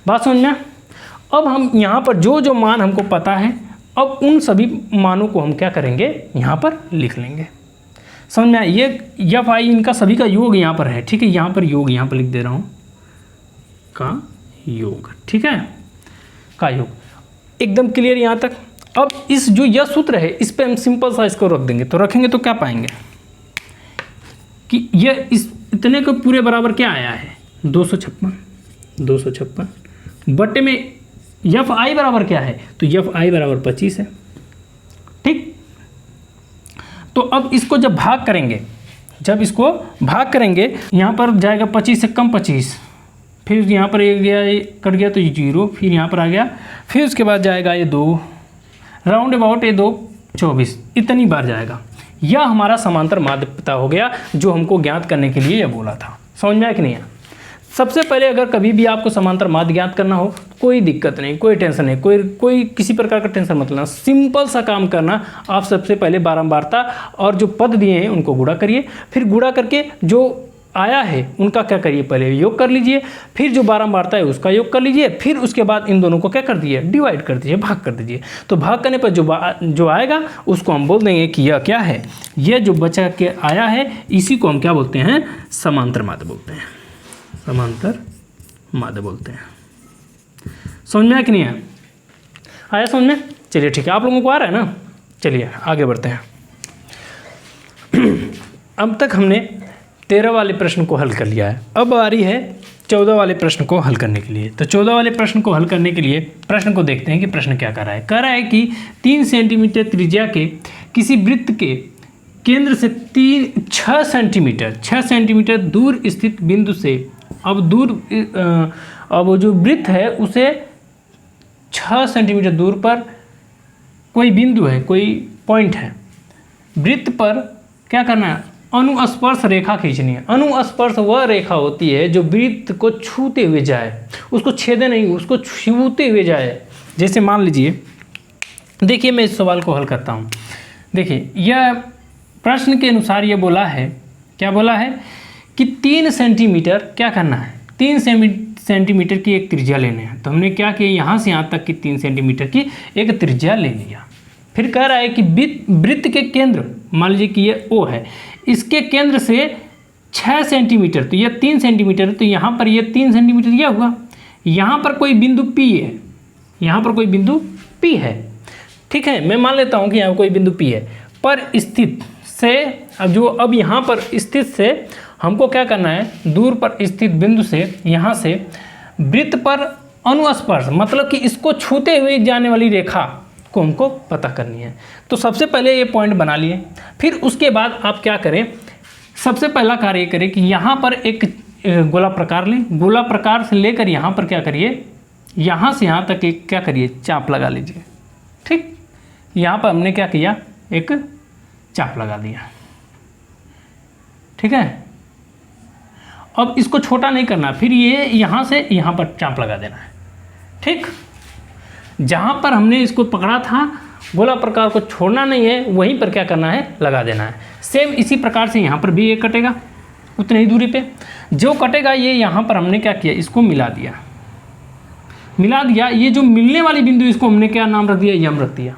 बात समझ में। अब हम यहाँ पर जो जो मान हमको पता है, अब उन सभी मानों को हम क्या करेंगे, यहाँ पर लिख लेंगे। समझ में, ये यफ आई इनका सभी का योग यहाँ पर है, ठीक है। यहाँ पर योग यहाँ पर लिख दे रहा हूँ का योग, ठीक है, का योग, एकदम क्लियर यहाँ तक। अब इस जो यह सूत्र है इस पे हम सिंपल सा इसको रख देंगे, तो रखेंगे तो क्या पाएंगे कि यह इस इतने को पूरे बराबर क्या आया है 256 बटे में यफ आई बराबर क्या है, तो यफ आई बराबर 25 है, ठीक। तो अब इसको जब भाग करेंगे, यहाँ पर जाएगा 25 से कम 25, फिर यहाँ पर एक गया कट गया तो ये 0, फिर यहाँ पर आ गया, फिर उसके बाद जाएगा ये 2, राउंड अबाउट ये 2 24, इतनी बार जाएगा। यह हमारा समांतर माध्य पता हो गया जो हमको ज्ञात करने के लिए यह बोला था। समझ में आया कि नहीं है। सबसे पहले अगर कभी भी आपको समांतर माध्य ज्ञात करना हो, कोई दिक्कत नहीं, कोई टेंशन नहीं, कोई किसी प्रकार का टेंशन मत लेना, सिंपल सा काम करना। आप सबसे पहले बारंबारता और जो पद दिए हैं उनको गुणा करिए, फिर गुणा करके जो आया है उनका क्या करिए, पहले योग कर लीजिए, फिर जो बारंबारता है उसका योग कर लीजिए, फिर उसके बाद इन दोनों को क्या कर दीजिए, डिवाइड कर दीजिए, भाग कर दीजिए। तो भाग करने पर जो आएगा उसको हम बोल देंगे कि यह क्या है, यह जो बचा के आया है इसी को हम क्या बोलते हैं, समांतर माध्य बोलते हैं, समांतर माध्य बोलते हैं। समझ में आया कि नहीं आया? आया समझ में? चलिए ठीक है, आप लोगों को आ रहा है ना? चलिए आगे बढ़ते हैं। अब तक हमने 13 वाले प्रश्न को हल कर लिया है, अब बारी है 14 वाले प्रश्न को हल करने के लिए। तो 14 वाले प्रश्न को हल करने के लिए प्रश्न को देखते हैं कि प्रश्न क्या कर रहा है। कह रहा है कि 3 सेंटीमीटर त्रिज्या के किसी वृत्त के केंद्र से 6 सेंटीमीटर दूर स्थित बिंदु से, अब जो वृत्त है उसे 6 सेंटीमीटर दूर पर कोई बिंदु है, कोई पॉइंट है, वृत्त पर क्या करना है, अनुस्पर्श रेखा खींचनी है। अनुस्पर्श वह रेखा होती है जो वृत्त को छूते हुए जाए, उसको छेदे नहीं, उसको छूते हुए जाए। जैसे मान लीजिए, देखिए मैं इस सवाल को हल करता हूँ। देखिए यह प्रश्न के अनुसार ये बोला है, क्या बोला है कि 3 सेंटीमीटर क्या करना है, 3 सेंटीमीटर की एक त्रिज्या लेने हैं। तो हमने क्या किया, यहाँ से यहाँ तक की 3 सेंटीमीटर की एक त्रिज्या ले लिया। फिर कह रहा है कि वृत्त के केंद्र, मान लीजिए कि ये O है, इसके केंद्र से 6 सेंटीमीटर, तो ये 3 सेंटीमीटर, तो यहाँ पर ये 3 सेंटीमीटर यह हुआ। यहाँ पर कोई बिंदु P है, यहाँ पर कोई बिंदु P है, ठीक है, मैं मान लेता हूँ कि यहाँ कोई बिंदु P है, पर स्थित से अब यहाँ पर स्थित से हमको क्या करना है, दूर पर स्थित बिंदु से यहाँ से वृत्त पर अनुस्पर्श, मतलब कि इसको छूते हुए जाने वाली रेखा को हमको पता करनी है। तो सबसे पहले ये पॉइंट बना लिए, फिर उसके बाद आप क्या करें, सबसे पहला कार्य ये करें कि यहाँ पर एक गोला प्रकार लें, गोला प्रकार से लेकर यहाँ पर क्या करिए, यहाँ से यहाँ तक एक क्या करिए, चाप लगा लीजिए। ठीक, यहाँ पर हमने क्या किया, एक चाप लगा दिया। ठीक है, अब इसको छोटा नहीं करना, फिर ये यहाँ से यहाँ पर चाप लगा देना है। ठीक, जहाँ पर हमने इसको पकड़ा था गोला प्रकार को छोड़ना नहीं है, वहीं पर क्या करना है, लगा देना है। सेम इसी प्रकार से यहाँ पर भी ये कटेगा उतनी ही दूरी पे, जो कटेगा ये यहाँ पर हमने क्या किया, इसको मिला दिया। ये जो मिलने वाली बिंदु इसको हमने क्या नाम रख दिया, यम रख दिया।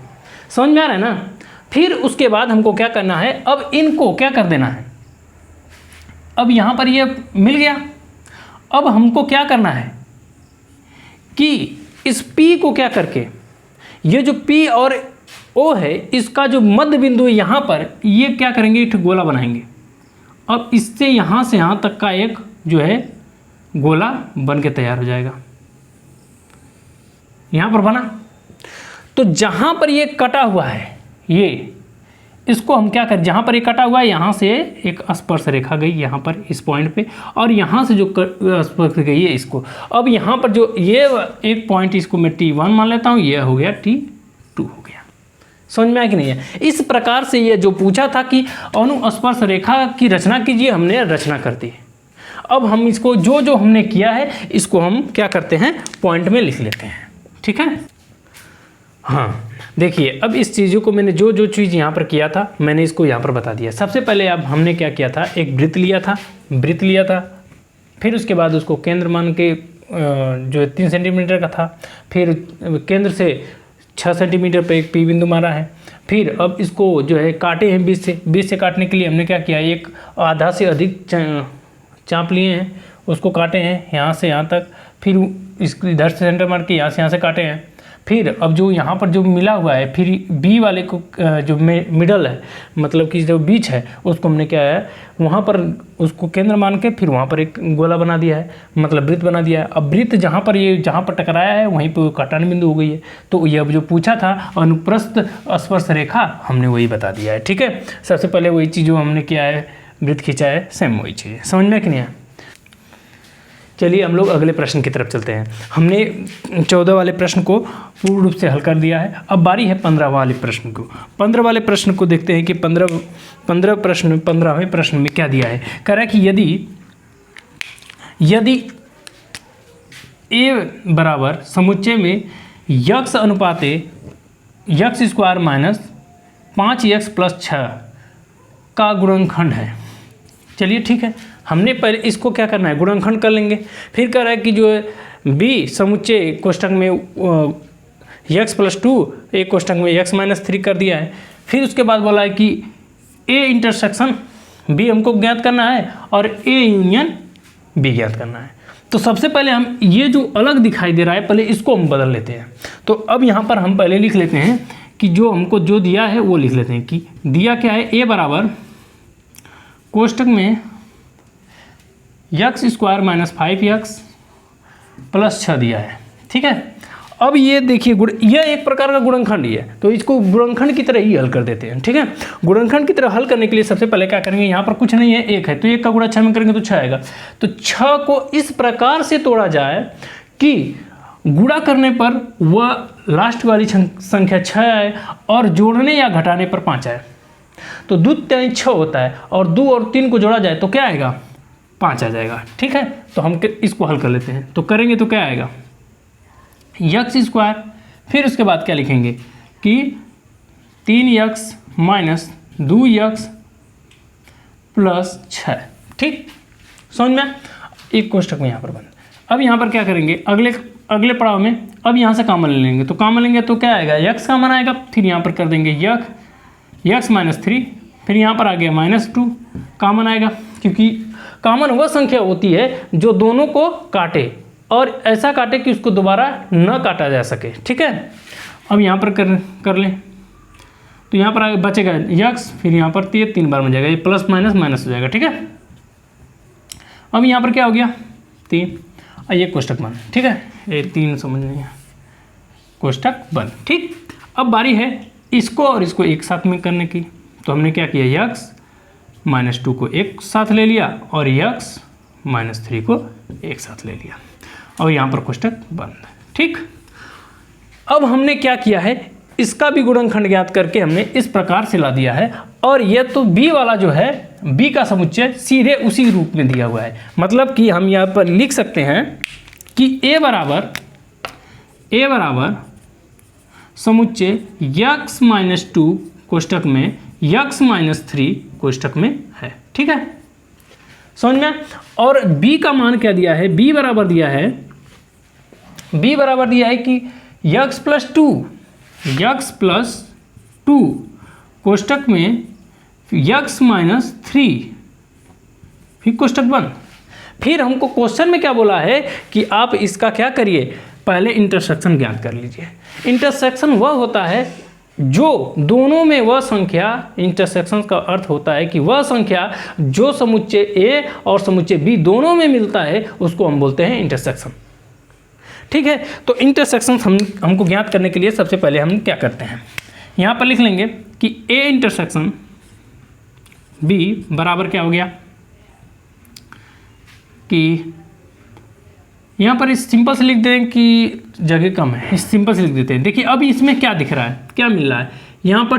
समझ में आ रहा है ना? फिर उसके बाद हमको क्या करना है, अब इनको क्या कर देना है, अब यहाँ पर ये मिल गया। अब हमको क्या करना है कि इस P को क्या करके, ये जो P और O है इसका जो मध्य बिंदु है यहाँ पर, ये क्या करेंगे, एक गोला बनाएंगे। अब इससे यहाँ से यहाँ तक का एक जो है गोला बन के तैयार हो जाएगा। यहाँ पर बना, तो जहाँ पर ये कटा हुआ है, ये इसको हम क्या करें, जहाँ पर ये कटा हुआ है यहाँ से एक स्पर्श रेखा गई यहाँ पर इस पॉइंट पे, और यहाँ से जो स्पर्श गई है इसको, अब यहाँ पर जो ये एक पॉइंट, इसको मैं T1 मान लेता हूँ, ये हो गया T2 हो गया। समझ में आया कि नहीं है? इस प्रकार से ये जो पूछा था कि अनुस्पर्श रेखा की रचना कीजिए, हमने रचना कर दी। अब हम इसको जो हमने किया है इसको हम क्या करते हैं, पॉइंट में लिख लेते हैं। ठीक है, हाँ देखिए, अब इस चीज़ों को मैंने जो चीज़ यहाँ पर किया था मैंने इसको यहाँ पर बता दिया। सबसे पहले अब हमने क्या किया था, एक वृत्त लिया था, फिर उसके बाद उसको केंद्र मान के जो 3 सेंटीमीटर का था, फिर केंद्र से 6 सेंटीमीटर पे एक P बिंदु मारा है। फिर अब इसको जो है काटे हैं बीच से काटने के लिए हमने क्या किया, एक आधा से अधिक चाप लिए हैं, उसको काटे हैं यहाँ से यहाँ तक, फिर इसको इधर से सेंटर मार के यहाँ से काटे हैं। फिर अब जो यहाँ पर जो मिला हुआ है, फिर B वाले को जो मिडल है, मतलब कि जो बीच है, उसको हमने क्या है वहाँ पर उसको केंद्र मान के फिर वहाँ पर एक गोला बना दिया है, मतलब वृत्त बना दिया है। अब वृत्त जहाँ पर टकराया है वहीं पर काटन बिंदु हो गई है। तो ये अब जो पूछा था अनुप्रस्थ स्पर्श रेखा, हमने वही बता दिया है। ठीक है, सबसे पहले वही चीज़ जो हमने किया है, वृत्त खींचा है, सेम वही चीज़। समझ में कि नहीं है? चलिए हम लोग अगले प्रश्न की तरफ चलते हैं। हमने 14 वाले प्रश्न को पूर्ण रूप से हल कर दिया है। अब बारी है 15 वाले प्रश्न को। 15 वाले प्रश्न को देखते हैं कि 15वें प्रश्न में क्या दिया है। कह रहा है कि यदि A बराबर समुच्चय में यक्स अनुपाते यक्स स्क्वायर माइनस 5x + 6 का गुणनखंड है। चलिए ठीक है, हमने पहले इसको क्या करना है, गुणनखंड कर लेंगे। फिर कह रहा है कि जो है बी समुच्चय कोष्ठक में x+2 एक कोष्ठक में x-3 कर दिया है। फिर उसके बाद बोला है कि ए इंटरसेक्शन बी हमको ज्ञात करना है और ए यूनियन बी ज्ञात करना है। तो सबसे पहले हम ये जो अलग दिखाई दे रहा है पहले इसको हम बदल लेते हैं। तो अब यहाँ पर हम पहले लिख लेते हैं कि जो हमको जो दिया है वो लिख लेते हैं कि दिया क्या है, ए बराबर कोष्ठक में x² - 5x + 6 दिया है। ठीक है, अब ये देखिए यह एक प्रकार का गुणनखंड ही है, तो इसको गुणनखंड की तरह ही हल कर देते हैं। ठीक है, गुणनखंड की तरह हल करने के लिए सबसे पहले क्या करेंगे, यहाँ पर कुछ नहीं है, एक है, तो एक का गुणा 6 में करेंगे तो 6 आएगा। तो 6 को इस प्रकार से तोड़ा जाए कि गुणा करने पर वह लास्ट वाली संख्या 6 आए और जोड़ने या घटाने पर 5 आए। तो 2 × 6 होता है और 2 और 3 को जोड़ा जाए तो क्या आएगा, 5 आ जाएगा। ठीक है, तो हम इसको हल कर लेते हैं। तो करेंगे तो क्या आएगा, x², फिर उसके बाद क्या लिखेंगे कि 3x - 2x + 6। ठीक, समझ में, एक कोष्ठक में यहाँ पर बंद। अब यहाँ पर क्या करेंगे, अगले पड़ाव में अब यहाँ से कॉमन ले लेंगे। तो कॉमन लेंगे तो क्या आएगा, x कॉमन आएगा, फिर यहाँ पर कर देंगे x-3, फिर यहाँ पर आ गया -2 कॉमन आएगा, क्योंकि कॉमन वह संख्या होती है जो दोनों को काटे और ऐसा काटे कि उसको दोबारा न काटा जा सके। ठीक है, अब यहाँ पर कर लें तो यहाँ पर आगे बचेगा x, फिर यहाँ पर 3 बार में जाएगा, ये प्लस माइनस माइनस हो जाएगा। ठीक है, अब यहाँ पर क्या हो गया 3, ये कोष्ठक बंद। ठीक है, ये 3 समझ नहीं है, कोष्ठक बंद। ठीक, अब बारी है इसको और इसको एक साथ में करने की। तो हमने क्या किया, x-2 को एक साथ ले लिया और x-3 को एक साथ ले लिया और यहाँ पर कोष्ठक बंद। ठीक, अब हमने क्या किया है, इसका भी गुणनखंड ज्ञात करके हमने इस प्रकार से ला दिया है। और ये तो b वाला जो है, b का समुच्चय सीधे उसी रूप में दिया हुआ है। मतलब कि हम यहाँ पर लिख सकते हैं कि a बराबर समुच्चय x-2 कोष्ठक में x-3 कोष्ठक में है। ठीक है, समझ में। और b का मान क्या दिया है, b बराबर दिया है कि x+2 कोष्ठक में x-3, फिर कोष्ठक बंद। फिर हमको क्वेश्चन में क्या बोला है कि आप इसका क्या करिए, पहले इंटरसेक्शन ज्ञात कर लीजिए। इंटरसेक्शन वह होता है जो दोनों में वह संख्या, इंटरसेक्शन का अर्थ होता है कि वह संख्या जो समुच्चय A और समुच्चय B दोनों में मिलता है उसको हम बोलते हैं इंटरसेक्शन। ठीक है, तो इंटरसेक्शन हमको ज्ञात करने के लिए सबसे पहले हम क्या करते हैं, यहाँ पर लिख लेंगे कि A इंटरसेक्शन B बराबर क्या हो गया कि यहाँ पर इस सिंपल से लिख दें कि जगह कम है, इस सिंपल से लिख देते हैं। देखिए अब इसमें क्या दिख रहा है, क्या मिल रहा है, यहाँ पर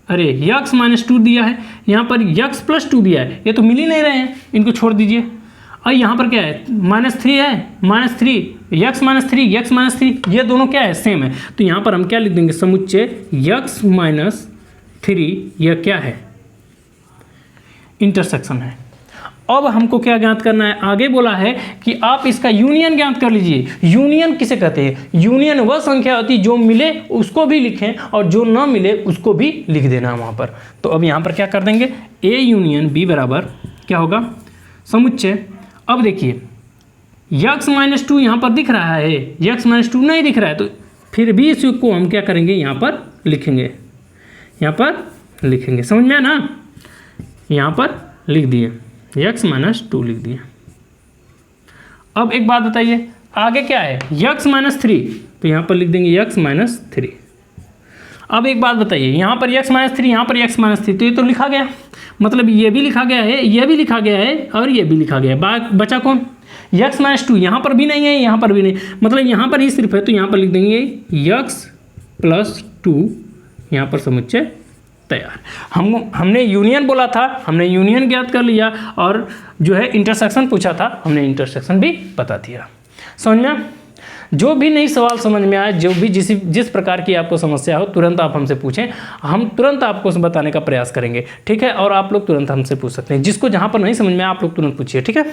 x-2 दिया है, यहाँ पर x+2 दिया है, ये तो मिल ही नहीं रहे हैं, इनको छोड़ दीजिए। और यहाँ पर क्या है, -3 है, -3 x-3 ये दोनों क्या है, सेम है। तो यहाँ पर हम क्या लिख देंगे, समुच्चय x-3 यह क्या है, इंटरसेक्शन है। अब हमको क्या ज्ञात करना है, आगे बोला है कि आप इसका यूनियन ज्ञात कर लीजिए। यूनियन किसे कहते हैं, यूनियन वह संख्या होती है जो मिले उसको भी लिखें और जो न मिले उसको भी लिख देना वहाँ पर। तो अब यहाँ पर क्या कर देंगे, A यूनियन B बराबर क्या होगा, समुच्चय। अब देखिए x-2 यहाँ पर दिख रहा है, x-2 नहीं दिख रहा है, तो फिर भी इसको हम क्या करेंगे, यहाँ पर लिखेंगे, समझ में आया ना, यहाँ पर लिख दिए x-2 लिख दिए। अब एक बात बताइए, आगे क्या है, x-3, तो यहाँ पर लिख देंगे x-3। अब एक बात बताइए, यहाँ पर x-3, यहाँ पर x-3, तो ये तो लिखा गया, मतलब ये भी लिखा गया है, ये भी लिखा गया है और ये भी लिखा गया है। बचा कौन, x-2, यहाँ पर भी नहीं है, यहाँ पर भी नहीं, मतलब यहाँ पर ही सिर्फ है, तो यहाँ पर लिख देंगे x+2, यहाँ पर समुच्चय तैयार। हमने यूनियन बोला था, हमने यूनियन ज्ञात कर लिया और जो है इंटरसेक्शन पूछा था, हमने इंटरसेक्शन भी बता दिया। समझ में, जो भी नई सवाल समझ में आए, जो भी जिस प्रकार की आपको समस्या हो, तुरंत आप हमसे पूछें, हम तुरंत आपको बताने का प्रयास करेंगे, ठीक है। और आप लोग तुरंत हमसे पूछ सकते हैं, जिसको जहाँ पर नहीं समझ में आए आप लोग तुरंत पूछिए, ठीक है।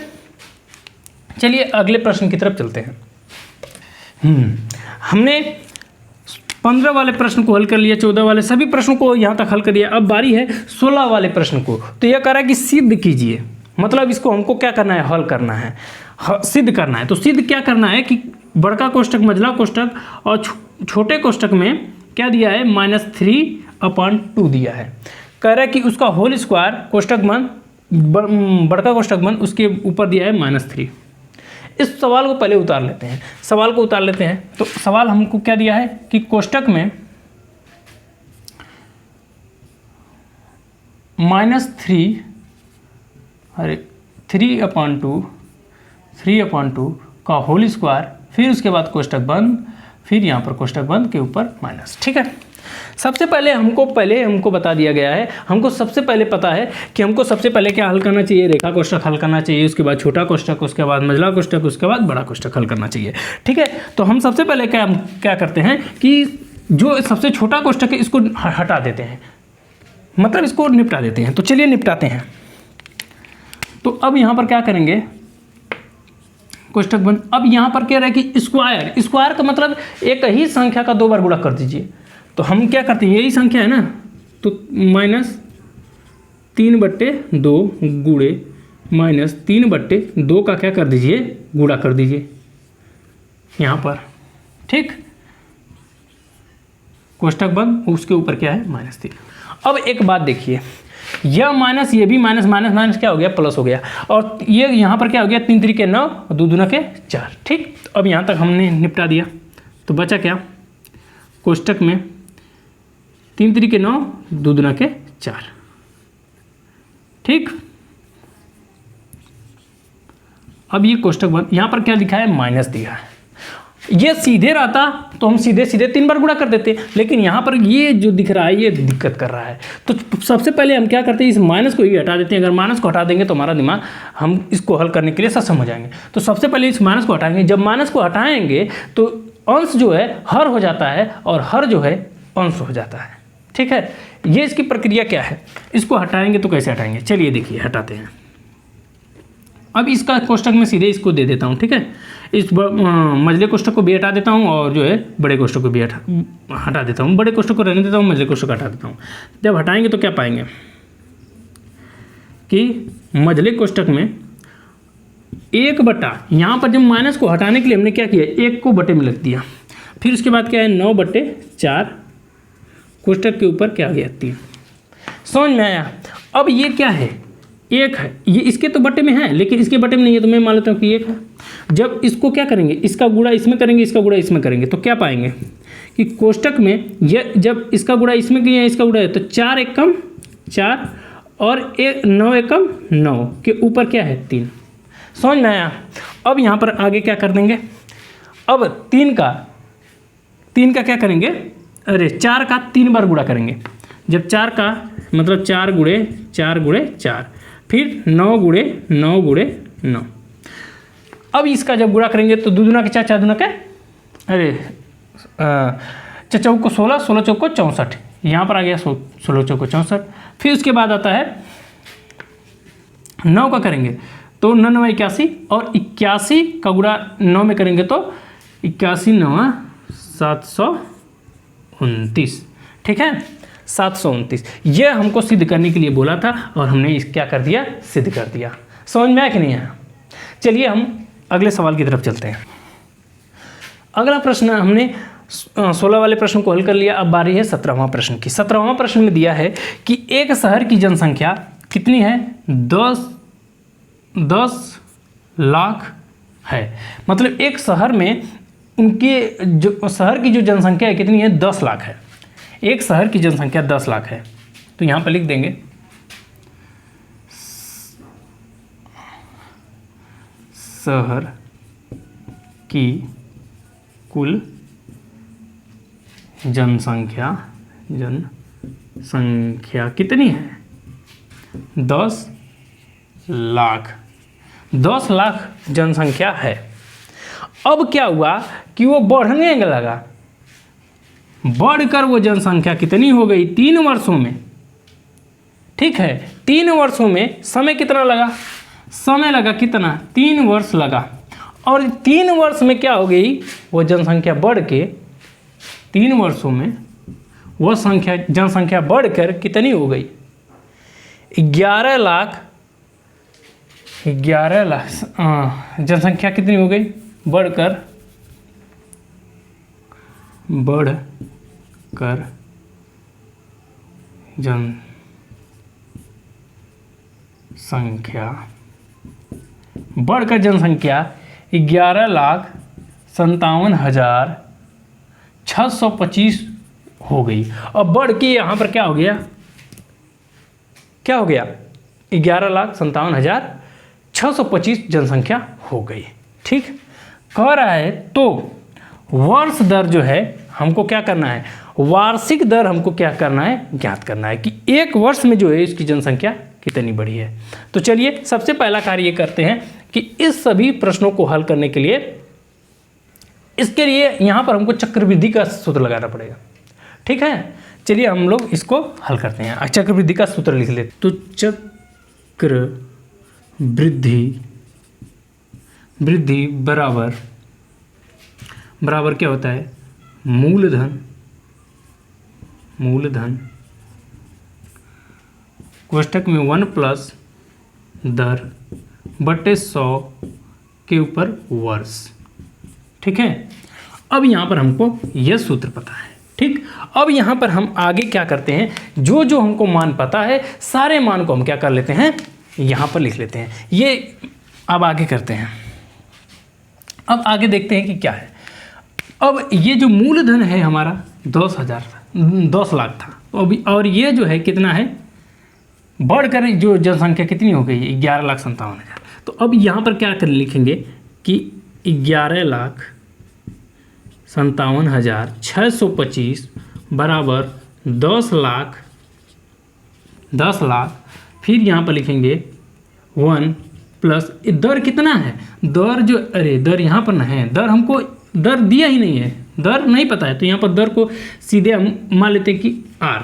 चलिए अगले प्रश्न की तरफ चलते हैं। हमने 15 वाले प्रश्न को हल कर लिया, 14 वाले सभी प्रश्नों को यहाँ तक हल कर लिया। अब बारी है 16 वाले प्रश्न को। तो यह कह रहा है कि सिद्ध कीजिए, मतलब इसको हमको क्या करना है, हल करना है, सिद्ध करना है। तो सिद्ध क्या करना है कि बड़का कोष्टक, मझला कोष्टक और छोटे कोष्टक में क्या दिया है, -3/2 दिया है। कह रहा है कि उसका होल स्क्वायर कोष्टक बंद, बड़का कोष्टक बंद, उसके ऊपर दिया है -3। इस सवाल को पहले उतार लेते हैं, सवाल को उतार लेते हैं। तो सवाल हमको क्या दिया है कि कोष्टक में -3/2 का होल स्क्वायर, फिर उसके बाद कोष्टक बंद, फिर यहाँ पर कोष्टक बंद के ऊपर माइनस, ठीक है। सबसे पहले हमको बता दिया गया है, हमको सबसे पहले पता है कि हमको सबसे पहले क्या हल करना चाहिए, रेखा कोष्टक हल करना चाहिए, उसके बाद छोटा कोष्टक, उसके बाद मझला कोष्टक, उसके बाद बड़ा कोष्टक हल करना चाहिए, ठीक है। तो हम सबसे पहले क्या करते हैं कि जो सबसे छोटा कोष्टक है इसको हटा देते हैं, मतलब इसको निपटा देते हैं। तो चलिए निपटाते हैं। तो अब यहाँ पर क्या करेंगे, कोष्टक बंद। अब यहाँ पर क्या रहा है कि स्क्वायर का मतलब एक ही संख्या का 2 बार गुणा कर दीजिए। तो हम क्या करते हैं, यही संख्या है ना, तो -3/2 गुणे -3/2 का क्या कर दीजिए, गुणा कर दीजिए यहाँ पर, ठीक। कोष्टक बंद, उसके ऊपर क्या है, -3। अब एक बात देखिए, यह माइनस, ये भी माइनस माइनस क्या हो गया, प्लस हो गया। और ये यहाँ पर क्या हो गया, 3 3 के 9 और 2 2 के 4, ठीक। अब यहाँ तक हमने निपटा दिया। तो बचा क्या, कोष्टक में 3 3 के 9 2 2 के 4, ठीक। अब ये कोष्टक बंद, यहाँ पर क्या लिखा है, माइनस दिया है। ये सीधे रहता तो हम सीधे 3 बार गुणा कर देते, लेकिन यहाँ पर ये जो दिख रहा है ये दिक्कत कर रहा है। तो सबसे पहले हम क्या करते हैं, इस माइनस को ही हटा देते हैं। अगर माइनस को हटा देंगे तो हमारा दिमाग, हम इसको हल करने के लिए सक्षम हो जाएंगे। तो सबसे पहले इस माइनस को हटाएंगे। जब माइनस को हटाएंगे तो अंश जो है हर हो जाता है और हर जो है अंश हो जाता है, ठीक है। ये इसकी प्रक्रिया क्या है, इसको हटाएंगे तो कैसे हटाएंगे, चलिए देखिए हटाते हैं। अब इसका कोष्टक में सीधे इसको दे देता हूँ, ठीक है। इस मझले कोष्टक को भी हटा देता हूँ और जो है बड़े कोष्टक को भी हटा देता हूँ। बड़े कोष्टक को रहने देता हूँ, मझले कोष्टक हटा देता हूँ। जब हटाएंगे तो क्या पाएंगे कि मझले कोष्टक में 1/, यहाँ पर जब माइनस को हटाने के लिए हमने क्या किया, 1 को बटे में लिख दिया। फिर उसके बाद क्या है, 9/4 कोष्टक के ऊपर क्या आ गया, 3। समझ में आया। अब ये क्या है, 1 है, ये इसके तो बटे में है लेकिन इसके बटे में नहीं है, तो मैं मान लेता हूँ कि 1 है। जब इसको क्या करेंगे, इसका गुणा इसमें करेंगे, इसका गुणा इसमें करेंगे, तो क्या पाएंगे कि कोष्टक में ये जब इसका गुणा इसमें किया, इसका गुणा है, तो 4 एकम 4 और 9 एकम 9 के ऊपर क्या है, 3। समझ में आया। अब यहाँ पर आगे क्या कर देंगे, अब 3 का क्या करेंगे, अरे 4 का 3 बार गुणा करेंगे। जब 4 का मतलब 4 गुणे 4, फिर 9 गुणे 9। अब इसका जब गुणा करेंगे तो 2 दूना के 4, 4 दूना के, अरे 4 चौक को 16, 16 चौक को 64, यहाँ पर आ गया 16 चौक को 64। फिर उसके बाद आता है 9 का करेंगे तो 9 9 81 और 81 का गुणा 9 में करेंगे तो 81 9 729, ठीक है, 729। यह हमको सिद्ध करने के लिए बोला था और हमने क्या कर दिया, सिद्ध कर दिया। समझ में आया कि नहीं आया। चलिए हम अगले सवाल की तरफ चलते हैं। अगला प्रश्न हमने 16 वाले प्रश्न को हल कर लिया। अब बारी है 17वां प्रश्न की। 17वां प्रश्न में दिया है कि एक शहर की जनसंख्या कितनी है, 10 लाख है। मतलब एक शहर में उनके जो शहर की जो जनसंख्या है कितनी है, 10 लाख है। एक शहर की जनसंख्या 10 लाख है। तो यहाँ पर लिख देंगे शहर की कुल जनसंख्या कितनी है, 10 लाख। 10 लाख जनसंख्या है। अब क्या हुआ कि वो बढ़ने लगा, बढ़कर वो जनसंख्या कितनी हो गई 3 वर्षों में। ठीक है, 3 वर्षों में समय कितना लगा, समय लगा कितना 3 वर्ष लगा। और 3 वर्ष में क्या हो गई, वो जनसंख्या बढ़ के 3 वर्षों में वो जनसंख्या बढ़कर कितनी हो गई 11 लाख जनसंख्या कितनी हो गई, बढ़कर जनसंख्या 11,57,625 हो गई। अब बढ़ के यहाँ पर क्या हो गया 11,57,625 जनसंख्या हो गई। ठीक, कह रहा है तो वर्ष दर जो है हमको क्या करना है, वार्षिक दर हमको क्या करना है, ज्ञात करना है कि एक वर्ष में जो है इसकी जनसंख्या कितनी बढ़ी है। तो चलिए सबसे पहला कार्य ये करते हैं कि इस सभी प्रश्नों को हल करने के लिए, इसके लिए यहाँ पर हमको चक्रवृद्धि का सूत्र लगाना पड़ेगा। ठीक है, चलिए हम लोग इसको हल करते हैं। चक्रवृद्धि का सूत्र लिख लेते। तो चक्रवृद्धि बराबर क्या होता है, मूलधन कोष्ठक में 1 प्लस दर बटे 100 के ऊपर वर्ष। ठीक है, अब यहाँ पर हमको यह सूत्र पता है। ठीक, अब यहाँ पर हम आगे क्या करते हैं, जो जो हमको मान पता है सारे मान को हम क्या कर लेते हैं, यहाँ पर लिख लेते हैं। ये अब आगे करते हैं। अब आगे देखते हैं कि क्या है। अब ये जो मूलधन है हमारा 10 लाख था, और ये जो है कितना है, बढ़कर जो जनसंख्या कितनी हो गई 11,57,000। तो अब यहाँ पर क्या कर लिखेंगे कि 11,57,625 बराबर 10 लाख, फिर यहाँ पर लिखेंगे 1 प्लस दर कितना है, दर यहाँ पर नहीं है, दर हमको दर दिया ही नहीं है, दर नहीं पता है, तो यहाँ पर दर को सीधे हम मान लेते हैं कि R,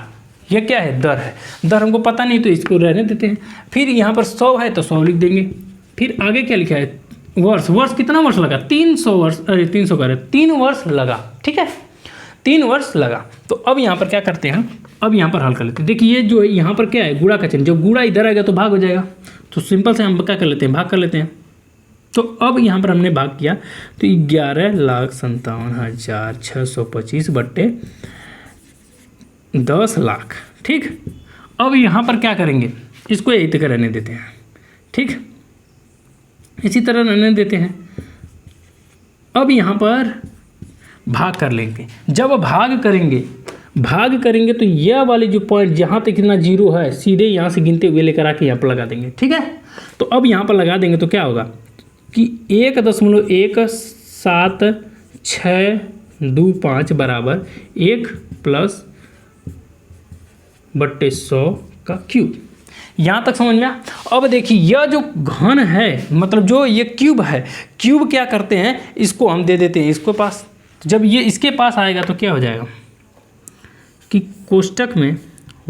ये क्या है, दर है। दर हमको पता नहीं तो इसको रहने देते हैं। फिर यहाँ पर 100 है तो 100 लिख देंगे। फिर आगे क्या लिखा है, वर्ष कितना वर्ष लगा, 300 वर्ष, 300 का 3 वर्ष लगा। ठीक है, 3 वर्ष लगा। तो अब यहाँ पर क्या करते हैं, अब यहाँ पर हल कर लेते हैं। देखिए ये जो है यहाँ पर क्या है, गुणा का चिन्ह, जब गुणा इधर आएगा तो भाग हो जाएगा, तो सिंपल से हम क्या कर लेते हैं, भाग कर लेते हैं। तो अब यहाँ पर हमने भाग किया तो 11,57,625 बट्टे 10 लाख। ठीक, अब यहाँ पर क्या करेंगे, इसको यही तरह रहने देते हैं। ठीक, इसी तरह रहने देते हैं। अब यहाँ पर भाग कर लेंगे। जब भाग करेंगे तो यह वाली जो पॉइंट जहाँ तक कितना 0 है, सीधे यहाँ से गिनते हुए लेकर आके यहाँ पर लगा देंगे। ठीक है, तो अब यहाँ पर लगा देंगे तो क्या होगा कि 1.17625 बराबर 1 प्लस बट्टे 100 का क्यूब। यहाँ तक समझ में आया। अब देखिए यह जो घन है, मतलब जो ये क्यूब है, क्यूब क्या करते हैं, इसको हम दे देते हैं इसको पास। जब ये इसके पास आएगा तो क्या हो जाएगा कि कोष्ठक में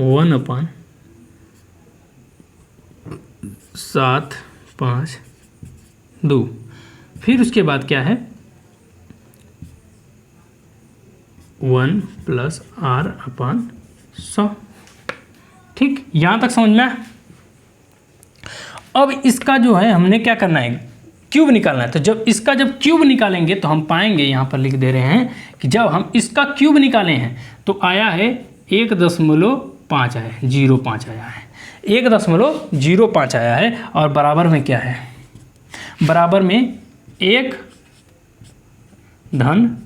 1/752, फिर उसके बाद क्या है 1 प्लस R/100। ठीक, यहाँ तक समझ में आया। अब इसका जो है हमने क्या करना है, क्यूब निकालना है। तो जब क्यूब निकालेंगे तो हम पाएंगे, यहाँ पर लिख दे रहे हैं कि जब हम इसका क्यूब निकाले हैं तो आया है 1.5 आया है, 0.5 आया है, 1.05 आया है। और बराबर में क्या है, बराबर में 1 धन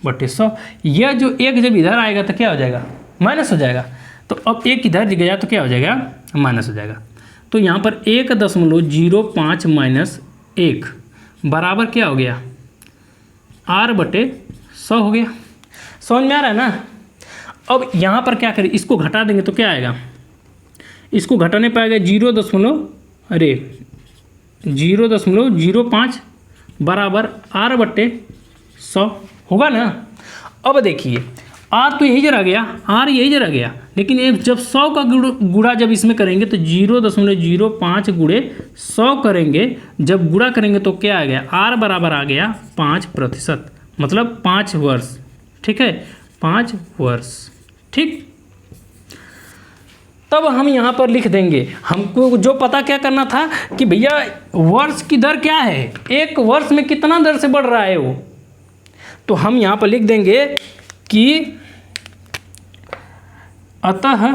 बटे 100। यह जो 1 जब इधर आएगा तो क्या हो जाएगा, माइनस हो जाएगा। तो अब 1 इधर गया तो क्या हो जाएगा, माइनस हो जाएगा। तो यहाँ पर 1.05 माइनस 1 बराबर क्या हो गया, R/100 हो गया। समझ में आ रहा है ना। अब यहाँ पर क्या करें, इसको घटा देंगे तो क्या आएगा, इसको घटाने पाएगा 0.05 बराबर R/100 होगा ना। अब देखिए आर तो यही जरा गया, आर यही जरा गया, लेकिन एक जब 100 का गुणा जब इसमें करेंगे तो 0.05 गुणे 100 करेंगे, जब गुणा करेंगे तो क्या आ गया, आर बराबर आ गया 5%, मतलब 5 वर्ष। ठीक है, 5 वर्ष। ठीक, तब हम यहाँ पर लिख देंगे, हमको जो पता क्या करना था कि भैया वर्ष की दर क्या है, एक वर्ष में कितना दर से बढ़ रहा है वो। तो हम यहाँ पर लिख देंगे कि अतः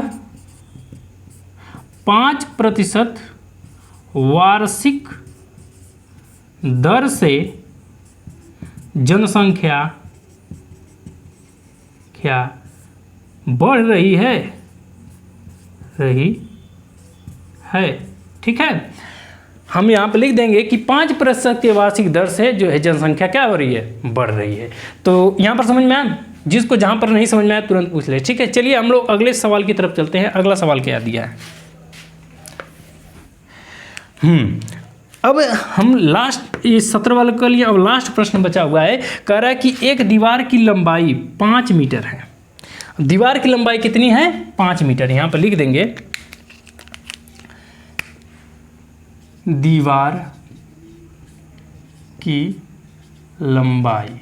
5% वार्षिक दर से जनसंख्या क्या बढ़ रही है, ठीक है। हम यहाँ पे लिख देंगे कि 5% के वार्षिक दर से जो है जनसंख्या क्या हो रही है, बढ़ रही है। तो यहाँ पर समझ में आया, जिसको जहाँ पर नहीं समझ में आया तुरंत पूछ ले। ठीक है, चलिए हम लोग अगले सवाल की तरफ चलते हैं। अगला सवाल क्या दिया है, अब हम लास्ट ये 17 वाले का लिए अब लास्ट प्रश्न बचा हुआ है। कह रहा है कि एक दीवार की लंबाई 5 मीटर है। दीवार की लंबाई कितनी है, 5 मीटर। यहाँ पर लिख देंगे दीवार की लंबाई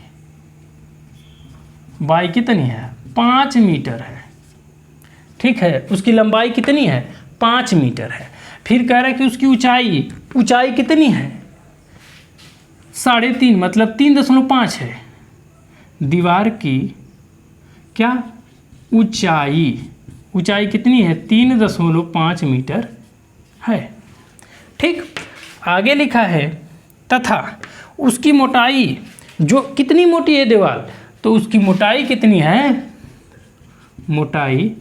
कितनी है, 5 मीटर है। ठीक है, उसकी लंबाई कितनी है, 5 मीटर है। फिर कह रहा है कि उसकी ऊंचाई कितनी है, 3.5 मतलब 3.5 है। दीवार की क्या ऊंचाई कितनी है, 3.5 मीटर है। ठीक, आगे लिखा है तथा उसकी मोटाई, जो कितनी मोटी है दीवार, तो उसकी मोटाई कितनी है, मोटाई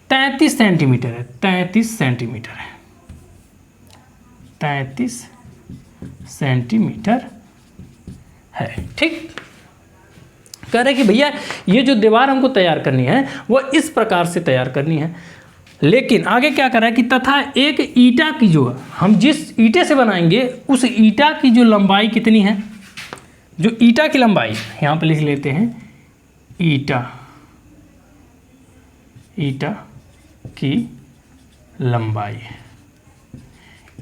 33 सेंटीमीटर है। 33 सेंटीमीटर है, 33 सेंटीमीटर है। ठीक, कह रहे कि भैया ये जो दीवार हमको तैयार करनी है वो इस प्रकार से तैयार करनी है। लेकिन आगे क्या कर रहा है कि तथा एक ईंटा की, जो हम जिस ईंटे से बनाएंगे उस ईंटा की जो लंबाई कितनी है, जो ईंटा की लंबाई यहाँ पर लिख लेते हैं, ईंटा की लंबाई।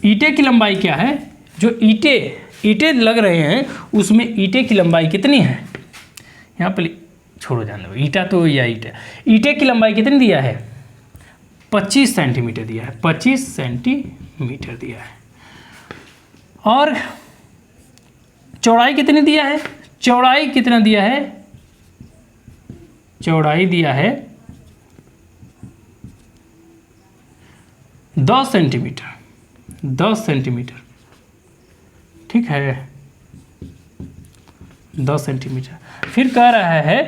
ईंटे की लंबाई क्या है, जो ईंटे लग रहे हैं उसमें ईंटे की लंबाई कितनी है, यहाँ पर छोड़ो जाने दो, ईंटा तो या ईंटे की लंबाई कितनी दिया है, 25 सेंटीमीटर दिया है। 25 सेंटीमीटर दिया है। और चौड़ाई कितनी दिया है, चौड़ाई कितना दिया है, चौड़ाई दिया है 10 सेंटीमीटर। 10 सेंटीमीटर, ठीक है, 10 सेंटीमीटर। फिर कह रहा है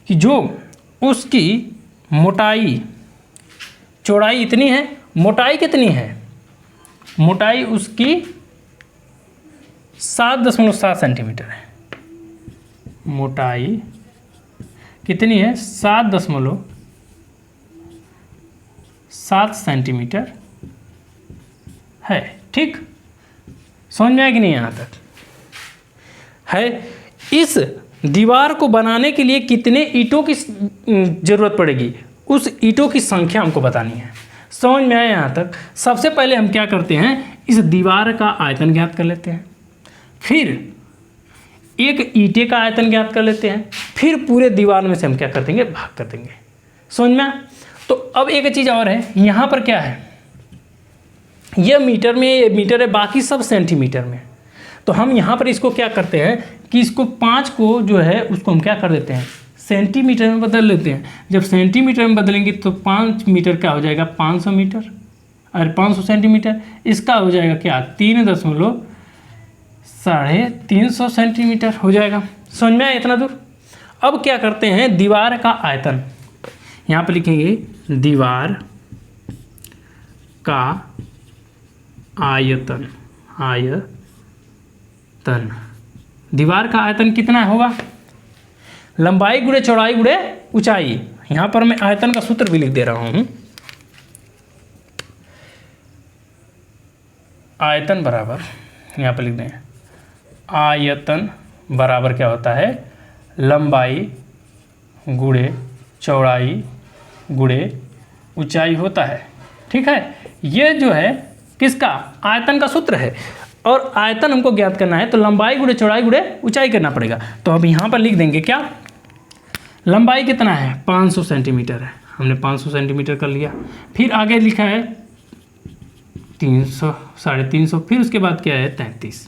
कि जो उसकी मोटाई, चौड़ाई इतनी है, मोटाई कितनी है, मोटाई उसकी 7.7 सेंटीमीटर है। मोटाई कितनी है, 7.7 सेंटीमीटर है। ठीक, समझ में आया कि नहीं, यहाँ तक है। इस दीवार को बनाने के लिए कितने ईंटों की ज़रूरत पड़ेगी, उस ईंटों की संख्या हमको बतानी है। समझ में आया यहाँ तक। सबसे पहले हम क्या करते हैं, इस दीवार का आयतन ज्ञात कर लेते हैं, फिर एक ईंटे का आयतन ज्ञात कर लेते हैं, फिर पूरे दीवार में से हम क्या कर देंगे, भाग कर देंगे। समझ में आया। तो अब एक चीज़ और है, यहाँ पर क्या है, यह मीटर में, ये मीटर है, बाकी सब सेंटीमीटर में। तो हम यहाँ पर इसको क्या करते हैं कि इसको 5 को जो है उसको हम क्या कर देते हैं, सेंटीमीटर में बदल लेते हैं। जब सेंटीमीटर में बदलेंगे तो 5 मीटर क्या हो जाएगा, 500 मीटर, और 500 सेंटीमीटर इसका हो जाएगा क्या, 3.3 सेंटीमीटर हो जाएगा। समझ में आया इतना दूर। अब क्या करते हैं, दीवार का आयतन, यहाँ पर लिखेंगे दीवार का आयतन। दीवार का आयतन कितना होगा, लंबाई गुणे चौड़ाई गुणे ऊंचाई। यहाँ पर मैं आयतन का सूत्र भी लिख दे रहा हूँ। आयतन बराबर, यहाँ पर लिख दें, आयतन बराबर क्या होता है, लंबाई गुणे चौड़ाई गुणे ऊंचाई होता है। ठीक है, ये जो है किसका, आयतन का सूत्र है, और आयतन हमको ज्ञात करना है तो लंबाई गुणे चौड़ाई गुणे ऊंचाई करना पड़ेगा। तो अब यहाँ पर लिख देंगे क्या, लंबाई कितना है 500 सेंटीमीटर है, हमने 500 सेंटीमीटर कर लिया। फिर आगे लिखा है 300, 350, फिर उसके बाद क्या है 33।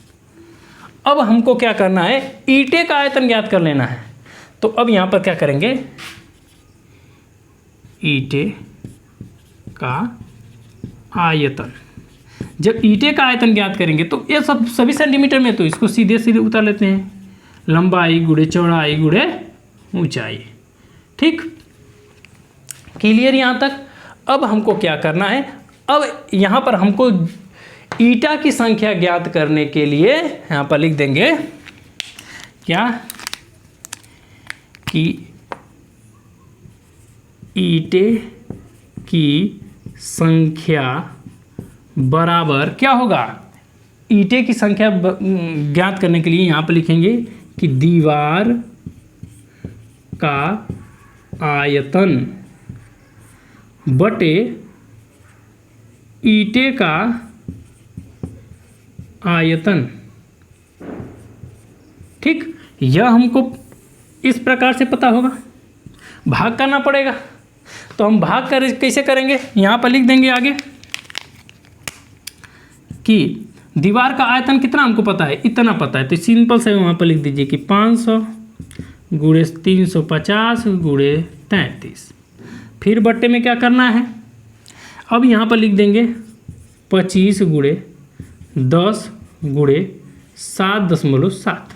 अब हमको क्या करना है, ईंटे का आयतन ज्ञात कर लेना है। तो अब यहाँ पर क्या करेंगे, ईंटे का आयतन, जब ईंटे का आयतन ज्ञात करेंगे तो ये सब सभी सेंटीमीटर में, तो इसको सीधे सीधे उतार लेते हैं, लंबाई गुणे चौड़ाई गुणे ऊंचाई। ठीक, क्लियर यहाँ तक। अब हमको क्या करना है, अब यहाँ पर हमको ईटा की संख्या ज्ञात करने के लिए यहाँ पर लिख देंगे क्या, कि ईंटे की संख्या बराबर क्या होगा, ईंटे की संख्या ज्ञात करने के लिए यहाँ पर लिखेंगे कि दीवार का आयतन बटे ईंटे का आयतन। ठीक, यह हमको इस प्रकार से पता होगा, भाग करना पड़ेगा। तो हम भाग कर कैसे करेंगे, यहाँ पर लिख देंगे आगे कि दीवार का आयतन कितना हमको पता है, इतना पता है, तो सिंपल से वहाँ पर लिख दीजिए कि 500 गुणे 350 गुणे 33। फिर बट्टे में क्या करना है, अब यहाँ पर लिख देंगे 25 गुणे 10 गुणे 7.7।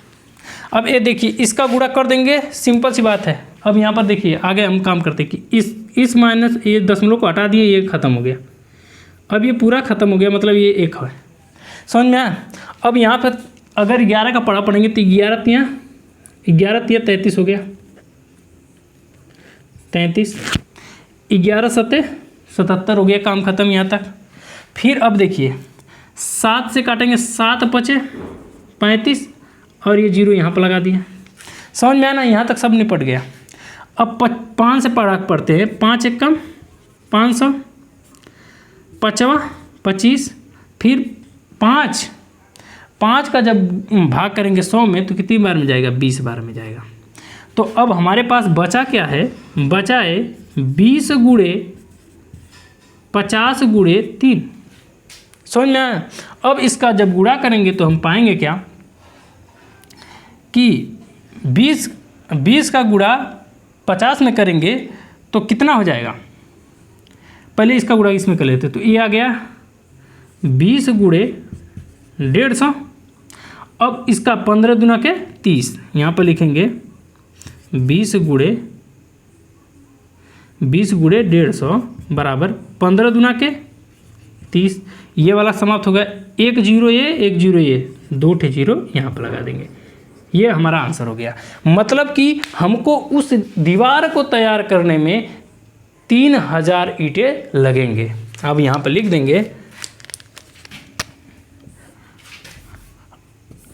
अब ये देखिए इसका गुणा कर देंगे, सिंपल सी बात है। अब यहाँ पर देखिए आगे हम काम करते हैं कि इस माइनस ये दशमलव को हटा दिए, ये ख़त्म हो गया। अब ये पूरा ख़त्म हो गया, मतलब ये 1 है, समझ में आया। अब यहाँ पर अगर 11 का पढ़ा पढ़ेंगे तो 11 तिया 33 हो गया, 33, 11 सत्ते 77 हो गया, काम खत्म यहाँ तक। फिर अब देखिए 7 से काटेंगे, 7 पचे 35, और ये 0 यहाँ पर लगा दिया, समझ में आया ना, यहाँ तक सब निपट गया। अब 5 से पढ़ते हैं, 5 एक कम 500, 5वां 25, फिर 5 का जब भाग करेंगे 100 में तो कितनी बार में जाएगा, 20 बार में जाएगा। तो अब हमारे पास बचा क्या है, बचा है 20 गुणे 50 गुणे 3, समझ में आया। अब इसका जब गुणा करेंगे तो हम पाएंगे क्या कि 20 का गुणा 50 में करेंगे तो कितना हो जाएगा, पहले इसका गुणा इसमें कर लेते, तो ये आ गया 20 गुणे 150। अब इसका 15 दूना के 30, यहाँ पर लिखेंगे 20 गुणे 150 बराबर 15 दूना के 30। ये वाला समाप्त हो गया, 1 0 ये 2 0 यहाँ पर लगा देंगे, ये हमारा आंसर हो गया। मतलब कि हमको उस दीवार को तैयार करने में 3000 ईंटें लगेंगे। अब यहाँ पर लिख देंगे,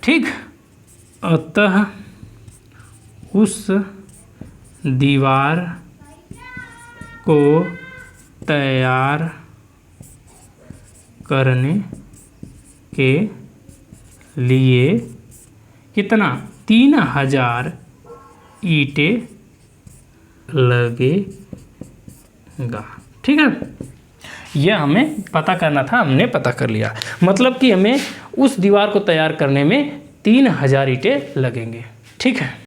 ठीक, अतः उस दीवार को तैयार करने के लिए कितना, 3000 ईंटें लगेगा। ठीक है, यह हमें पता करना था, हमने पता कर लिया। मतलब कि हमें उस दीवार को तैयार करने में 3000 ईंटें लगेंगे। ठीक है।